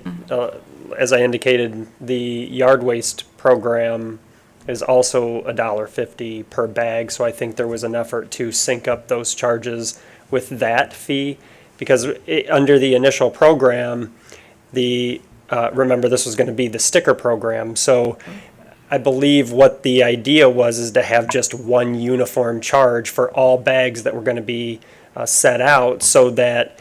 as I indicated, the yard waste program is also $1.50 per bag. So I think there was an effort to sync up those charges with that fee, because under the initial program, remember this was going to be the sticker program. So I believe what the idea was is to have just one uniform charge for all bags that were going to be set out, so that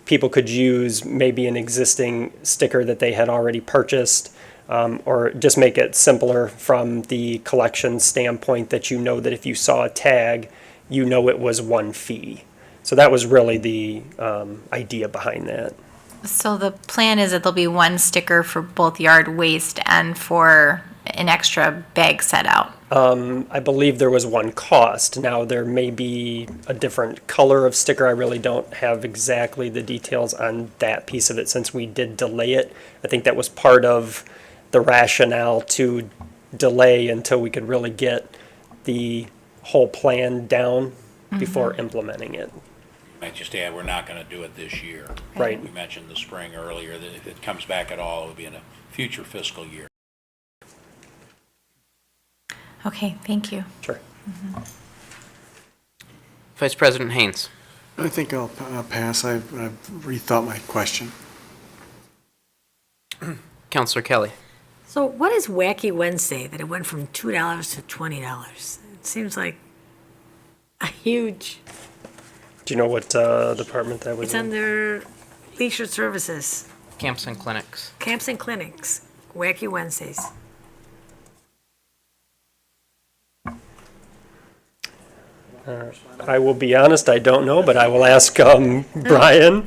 people could use maybe an existing sticker that they had already purchased, or just make it simpler from the collection standpoint, that that if you saw a tag, it was one fee. So that was really the idea behind that. So the plan is that there'll be one sticker for both yard waste and for an extra bag set out. I believe there was one cost. Now, there may be a different color of sticker. I really don't have exactly the details on that piece of it, since we did delay it. I think that was part of the rationale to delay until we could really get the whole plan down before implementing it. I might just add, we're not going to do it this year. Right. We mentioned the spring earlier, that if it comes back at all, it would be in a future fiscal year. Okay, thank you. Sure. Vice President Haynes. I think I'll pass. I've rethought my question. Counselor Kelly. So what is Wacky Wednesday that it went from $2 to $20? It seems like a huge, Do you know what department that was it's in? under leisure services, Camps and clinics. camps and clinics, Wacky Wednesdays. I will be honest, I don't know, but I will ask Brian.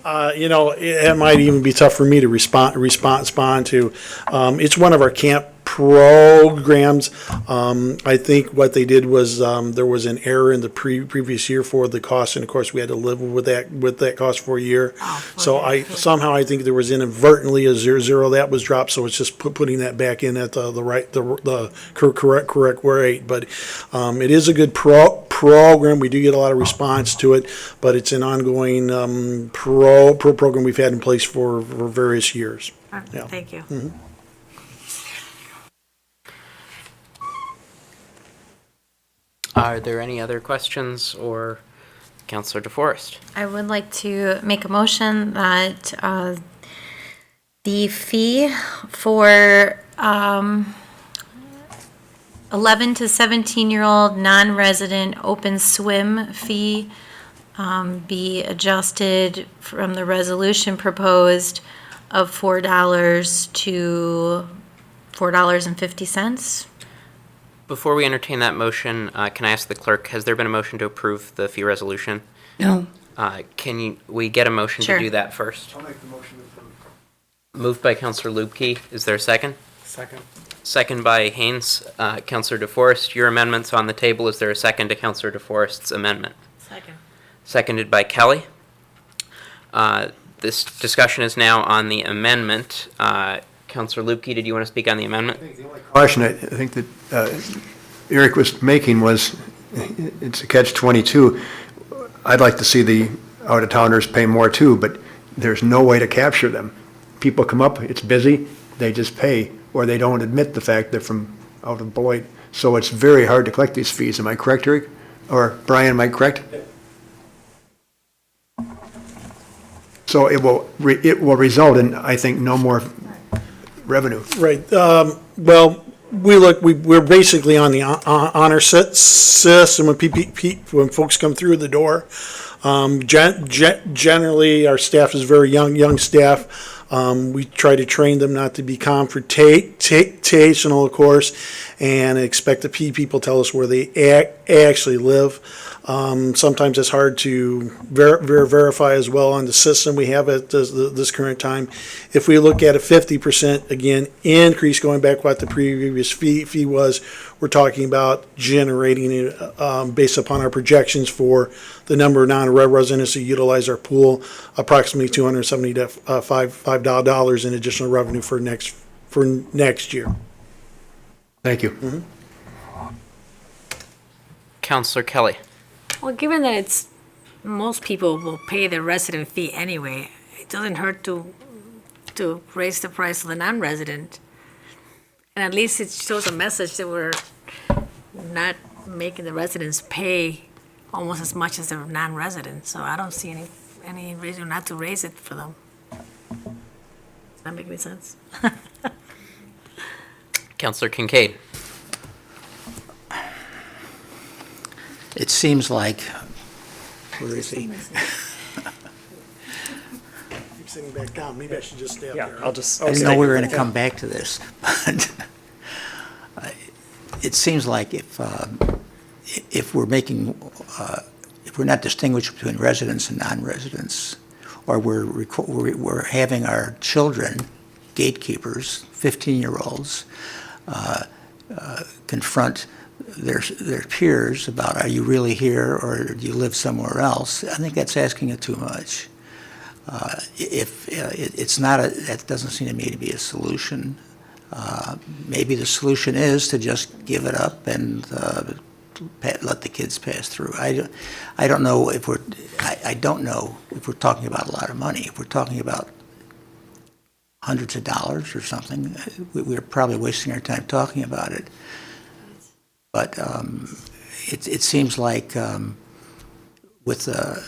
It might even be tough for me to respond to. It's one of our camp programs. I think what they did was, there was an error in the previous year for the cost, and of course, we had to live with that cost for a year. So I think there was inadvertently a zero that was dropped, so it's just putting that back in at the correct rate. But it is a good program. We do get a lot of response to it, but it's an ongoing program we've had in place for various years. Yeah. Thank you. Mhm. Are there any other questions or Counselor DeForest. I would like to make a motion that the fee for 11 to 17-year-old non-resident open swim fee be adjusted from the resolution proposed of $4 to $4.50. Before we entertain that motion, can I ask the clerk, has there been a motion to approve the fee resolution? No. We get a motion Sure. to do that first? I'll make the motion to approve. Moved by Counselor Lupke. Is there a second? Second. Second by Haynes. Counselor DeForest, your amendment's on the table. Is there a second to Counselor DeForest's amendment? Second. Seconded by Kelly. This discussion is now on the amendment. Counselor Lupke, did you want to speak on the amendment? Caution I think that Eric was making was, it's a catch-22. I'd like to see the out-of-towners pay more too, but there's no way to capture them. People come up, it's busy, they just pay, or they don't admit the fact they're from out of Beloit. So it's very hard to collect these fees. Am I correct, Eric? Or Brian, am I correct? So it will result in, I think, no more revenue. Right. Well, we're basically on the honor system when folks come through the door. Generally, our staff is very young staff. We try to train them not to be confrontational, of course, and expect the people tell us where they actually live. Sometimes it's hard to verify as well on the system we have at this current time. If we look at a 50%, again, increase going back what the previous fee was, we're talking about generating it based upon our projections for the number of non-residents who utilize our pool, approximately $275 in additional revenue for next year. Thank you. Mm-hmm. Counselor Kelly. Well, given that it's, most people will pay the resident fee anyway, it doesn't hurt to raise the price of the non-resident. And at least it shows a message that we're not making the residents pay almost as much as the non-residents. So I don't see any reason not to raise it for them. Does that make any sense? Counselor Kincaid. It seems like, where is he? Keep sitting back down. Maybe I should just stay up Yeah, there. I'll just. I know we were going to come back to this, but it seems like if we're making, if we're not distinguishing between residents and non-residents, or we're having our children, gatekeepers, 15-year-olds, confront their peers about, are you really here or do you live somewhere else? I think that's asking it too much. If it's not that doesn't seem to me to be a solution. Maybe the solution is to just give it up and let the kids pass through. I don't know if I don't know if we're talking about a lot of money. If we're talking about hundreds of dollars or something, we're probably wasting our time talking about it. But it seems like with a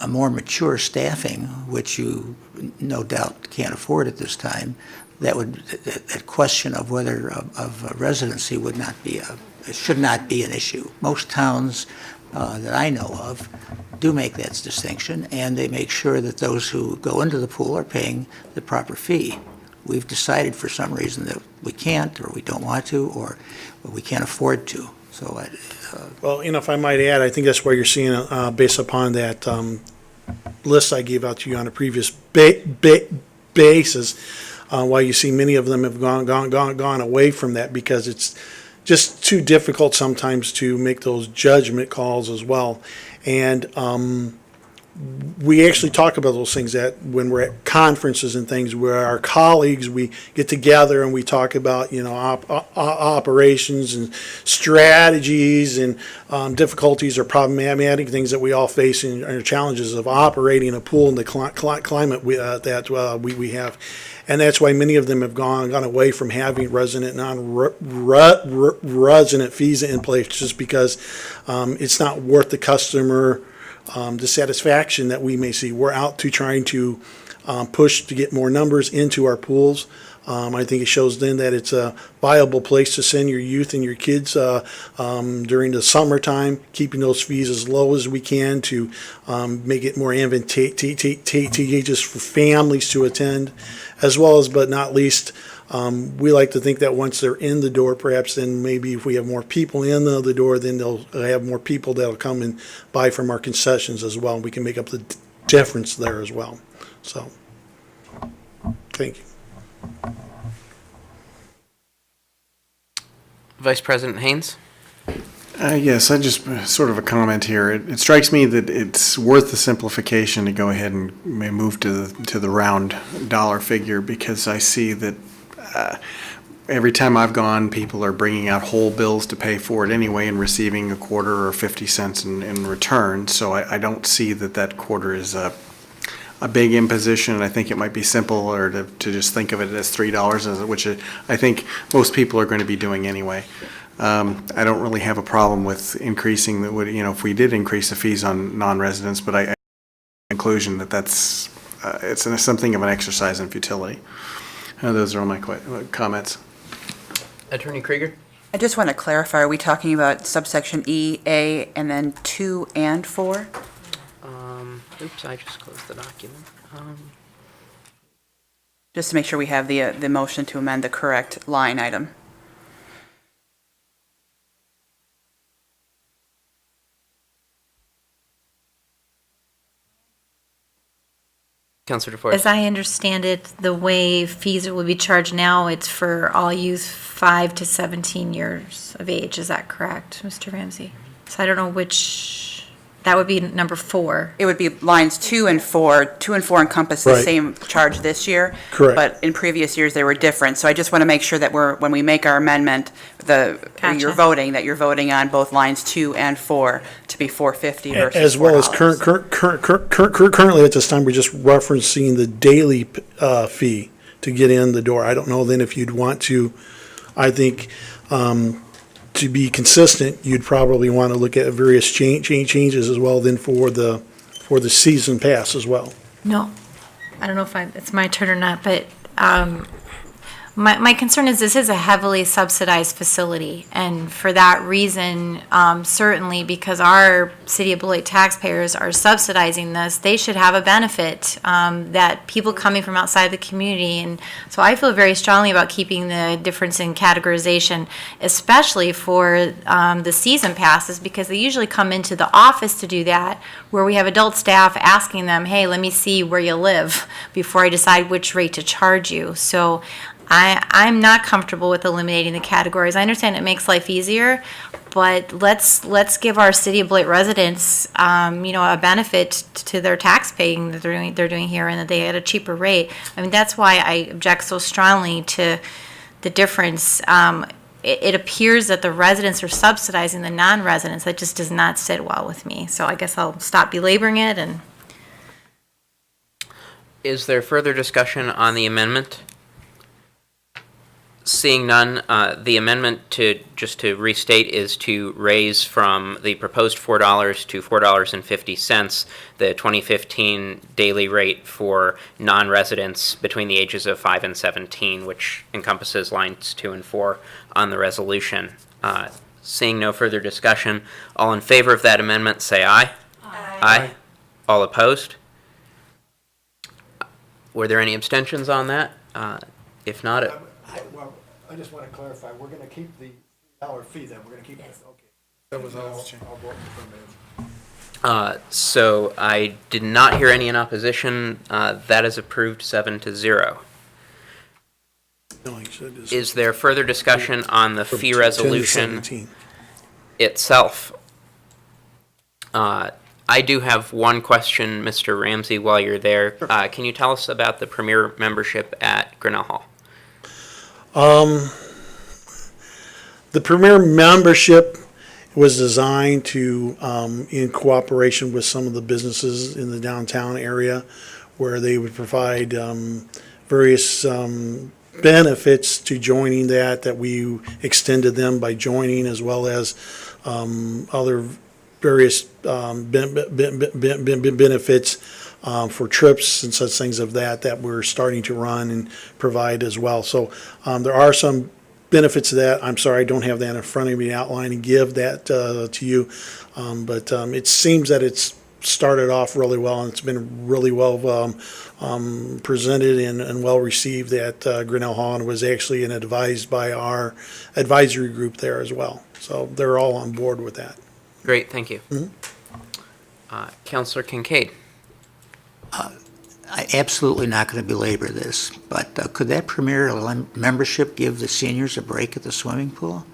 more mature staffing, which you no doubt can't afford at this time, that question of whether of residency should not be an issue. Most towns that I know of do make that distinction, and they make sure that those who go into the pool are paying the proper fee. We've decided for some reason that we can't, or we don't want to, or we can't afford to. So, Well, if I might add, I think that's why you're seeing, based upon that list I gave out to you on a previous basis, why you see many of them have gone away from that, because it's just too difficult sometimes to make those judgment calls as well. And we actually talk about those things at when we're at conferences and things where our colleagues, we get together and we talk about, operations and strategies and difficulties or problematic things that we all face in our challenges of operating a pool in the climate that we have. And that's why many of them have gone away from having resident, non-resident fees in place, just because it's not worth the customer dissatisfaction that we may see. We're out to trying to push to get more numbers into our pools. I think it shows then that it's a viable place to send your youth and your kids during the summertime, keeping those fees as low as we can to make it more advantageous for families to attend, as well as, but not least, we like to think that once they're in the door, perhaps then maybe if we have more people in the door, then they'll have more people that'll come and buy from our concessions as well. We can make up the difference there as well. So, thank you. Vice President Haynes? Yes, I just, sort of a comment here. It strikes me that it's worth the simplification to go ahead and move to the round dollar figure, because I see that every time I've gone, people are bringing out whole bills to pay for it anyway and receiving a quarter or 50 cents in return. So I don't see that quarter is a big imposition. I think it might be simpler to just think of it as $3, which I think most people are going to be doing anyway. I don't really have a problem with increasing if we did increase the fees on non-residents, but I conclusion that's it's something of an exercise in futility. Those are all my comments. Attorney Krieger? I just want to clarify, are we talking about subsection E, A, and then 2 and 4? Oops, I just closed the document. Just to make sure we have the motion to amend the correct line item. Councilor DeForest. As I understand it, the way fees will be charged now, it's for all youth 5 to 17 years of age. Is that correct, Mr. Ramsey? So I don't know which, that would be number 4. It would be lines 2 and 4. 2 and 4 encompass the Right. same charge this year. Correct. But in previous years, they were different. So I just want to make sure that when we make our amendment, Gotcha. you're voting on both lines 2 and 4 to be $4.50 versus As well as $4. currently at this time, we're just referencing the daily fee to get in the door. I don't know then if you'd want to, I think, to be consistent, you'd probably want to look at various changes as well then for the season pass as well. No, I don't know if it's my turn or not, but my concern is this is a heavily subsidized facility, and for that reason, certainly because our City of Beloit taxpayers are subsidizing this, they should have a benefit that people coming from outside the community, and so I feel very strongly about keeping the difference in categorization, especially for the season passes, because they usually come into the office to do that, where we have adult staff asking them, hey, let me see where you live before I decide which rate to charge you. So I'm not comfortable with eliminating the categories. I understand it makes life easier, but let's give our City of Beloit residents, a benefit to their tax paying that they're doing here, and that they get a cheaper rate. I mean, that's why I object so strongly to the difference. It appears that the residents are subsidizing the non-residents. That just does not sit well with me. So I guess I'll stop belaboring it. And Is there further discussion on the amendment? Seeing none, the amendment to restate is to raise from the proposed $4 to $4.50 the 2015 daily rate for non-residents between the ages of 5 and 17, which encompasses lines 2 and 4 on the resolution. Seeing no further discussion, all in favor of that amendment say aye. Aye. All opposed? Were there any abstentions on that? If not, I just want to clarify, we're going to keep the $3 fee then, we're going to keep it, okay. That was all. So I did not hear any in opposition. That is approved 7-0. Is there further discussion on the fee resolution itself? I do have one question, Mr. Ramsey, while you're there. Can you tell us about the Premier membership at Grinnell Hall? The Premier membership was designed to, in cooperation with some of the businesses in the downtown area, where they would provide various benefits to joining that we extended them by joining, as well as other various benefits for trips and such things of that we're starting to run and provide as well. So there are some benefits to that. I'm sorry, I don't have that in front of me outline and give that to you. But it seems that it's started off really well, and it's been really well presented and well received at Grinnell Hall, and was actually advised by our advisory group there as well. So they're all on board with that. Great, thank you. Councilor Kincaid. I'm absolutely not going to belabor this, but could that Premier membership give the seniors a break at the swimming pool?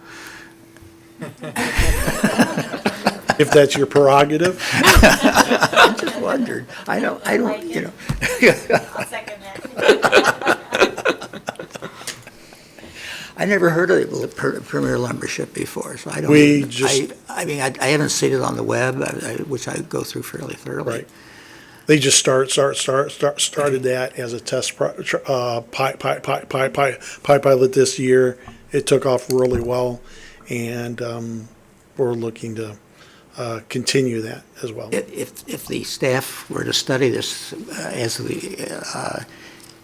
If that's your prerogative. I just wondered. I don't, you know. I'll second that. I never heard of the Premier membership before, so I don't. We even- just- I mean, I haven't seen it on the web, which I go through fairly thoroughly. Right. They just started that as a test pilot this year. It took off really well, and we're looking to continue that as well. If the staff were to study this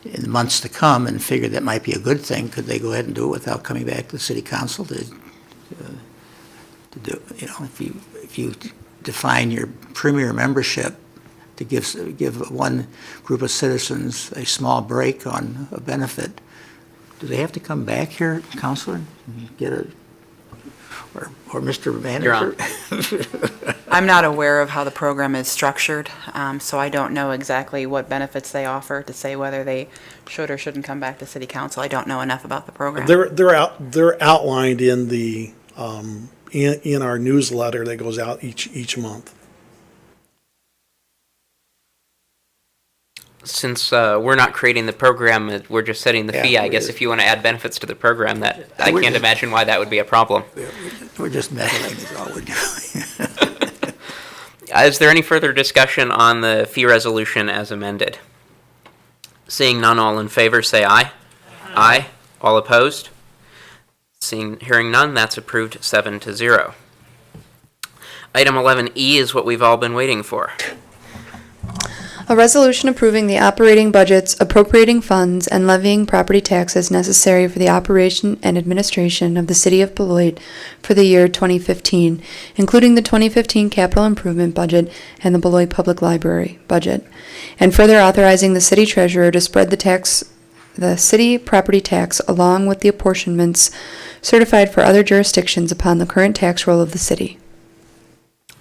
in the months to come and figure that might be a good thing, could they go ahead and do it without coming back to the city council to do, you know, if you define your Premier membership to give one group of citizens a small break on a benefit, do they have to come back here, Councilor, and get a, or Mr. Manager? I'm not aware of how the program is structured, so I don't know exactly what benefits they offer to say whether they should or shouldn't come back to city council. I don't know enough about the program. They're outlined in the in our newsletter that goes out each month. Since we're not creating the program, we're just setting the Yeah, fee. I we're guess just- if you want to add benefits to the program, that I We're can't just- imagine why that would be a problem. We're just meddling is all we're doing. Is there any further discussion on the fee resolution as amended? Seeing none, all in favor, say aye. Aye. All opposed? Hearing none, that's approved 7-0. Item 11E is what we've all been waiting for. A resolution approving the operating budgets, appropriating funds, and levying property taxes necessary for the operation and administration of the City of Beloit for the year 2015, including the 2015 capital improvement budget and the Beloit Public Library budget, and further authorizing the city treasurer to spread the city property tax along with the apportionments certified for other jurisdictions upon the current tax roll of the city.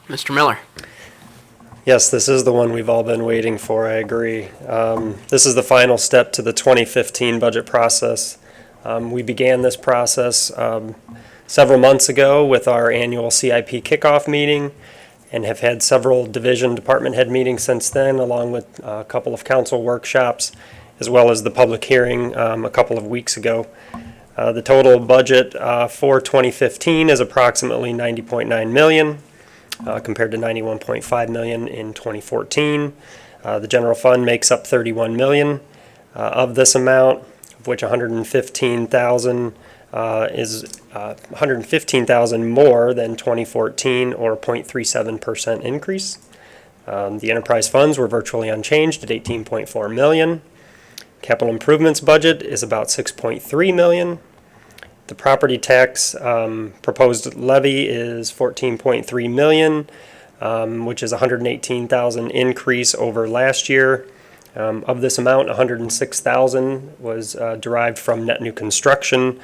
Mr. Miller. Yes, this is the one we've all been waiting for, I agree. This is the final step to the 2015 budget process. We began this process several months ago with our annual CIP kickoff meeting and have had several division department head meetings since then, along with a couple of council workshops, as well as the public hearing a couple of weeks ago. The total budget for 2015 is approximately $90.9 million. Compared to $91.5 million in 2014. The general fund makes up $31 million of this amount, of which $115,000 is $115,000 more than 2014, or a 0.37% increase. The enterprise funds were virtually unchanged at $18.4 million. Capital improvements budget is about $6.3 million. The property tax proposed levy is $14.3 million, which is $118,000 increase over last year. Of this amount, $106,000 was derived from net new construction,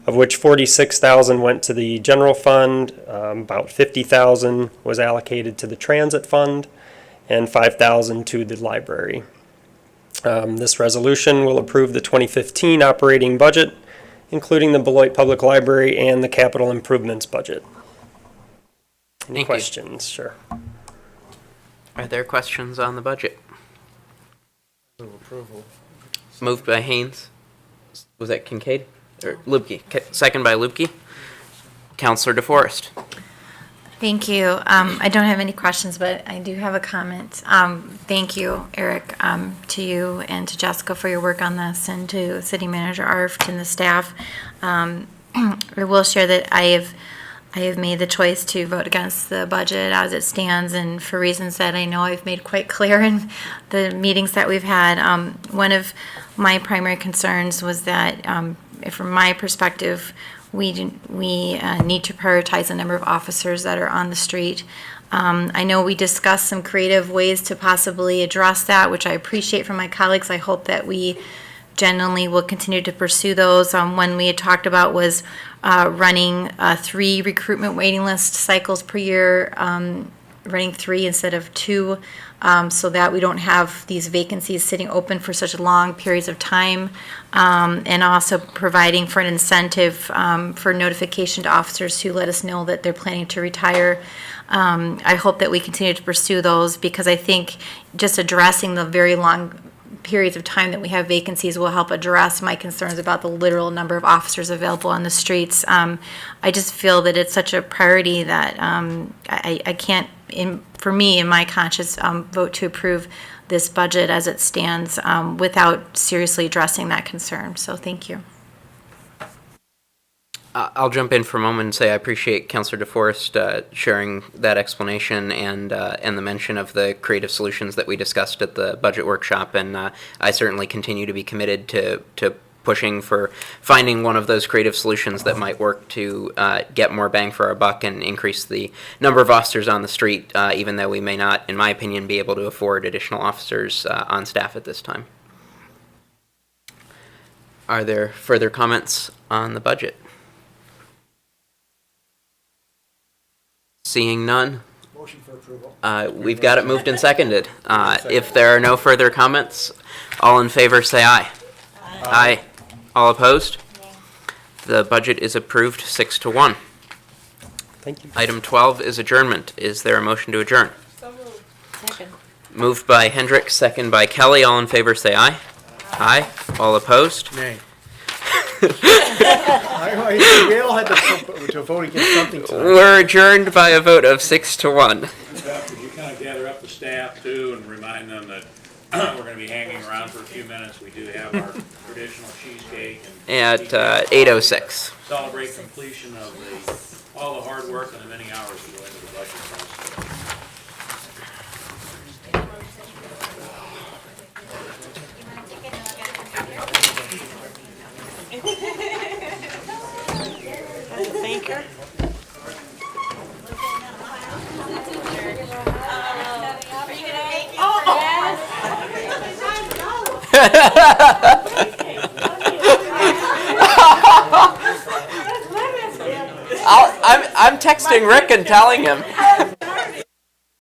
of which $46,000 went to the general fund, about $50,000 was allocated to the transit fund, and $5,000 to the library. This resolution will approve the 2015 operating budget, including the Beloit Public Library and the capital improvements budget. Any Thank you. questions? Sure. Are there questions on the budget? Approval. Moved by Haynes. Was that Kincaid? Or Lubke? Second by Lubke. Counselor DeForest. Thank you. I don't have any questions, but I do have a comment. Thank you, Eric, to you and to Jessica for your work on this, and to City Manager Arft and the staff. I will share that I have made the choice to vote against the budget as it stands, and for reasons that I know I've made quite clear in the meetings that we've had. One of my primary concerns was that, from my perspective, we need to prioritize the number of officers that are on the street. I know we discussed some creative ways to possibly address that, which I appreciate from my colleagues. I hope that we genuinely will continue to pursue those. One we had talked about was running 3 recruitment waiting list cycles per year, running 3 instead of 2, so that we don't have these vacancies sitting open for such long periods of time, and also providing for an incentive for notification to officers who let us know that they're planning to retire. I hope that we continue to pursue those, because I think just addressing the very long periods of time that we have vacancies will help address my concerns about the literal number of officers available on the streets. I just feel that it's such a priority that I can't, for me, in my conscience, vote to approve this budget as it stands without seriously addressing that concern. So thank you. I'll jump in for a moment and say I appreciate Councilor DeForest sharing that explanation and the mention of the creative solutions that we discussed at the budget workshop, and I certainly continue to be committed to pushing for finding one of those creative solutions that might work to get more bang for our buck and increase the number of officers on the street, even though we may not, in my opinion, be able to afford additional officers on staff at this time. Are there further comments on the budget? Seeing none. Motion for approval. We've got it moved and seconded. If there are no further comments, all in favor say aye. Aye. All opposed? The budget is approved 6-1. Thank you. Item 12 is adjournment. Is there a motion to adjourn? So moved. Second. Moved by Hendrick, second by Kelly. All in favor say aye. Aye. All opposed? Nay. We all had to vote against something tonight. We're adjourned by a vote of 6-1. Could you kind of gather up the staff too and remind them that we're going to be hanging around for a few minutes? We do have our traditional cheesecake and At 8:06. celebrate completion of all the hard work and the many hours that go into the budget process. Thanker. I'm texting Rick and telling him.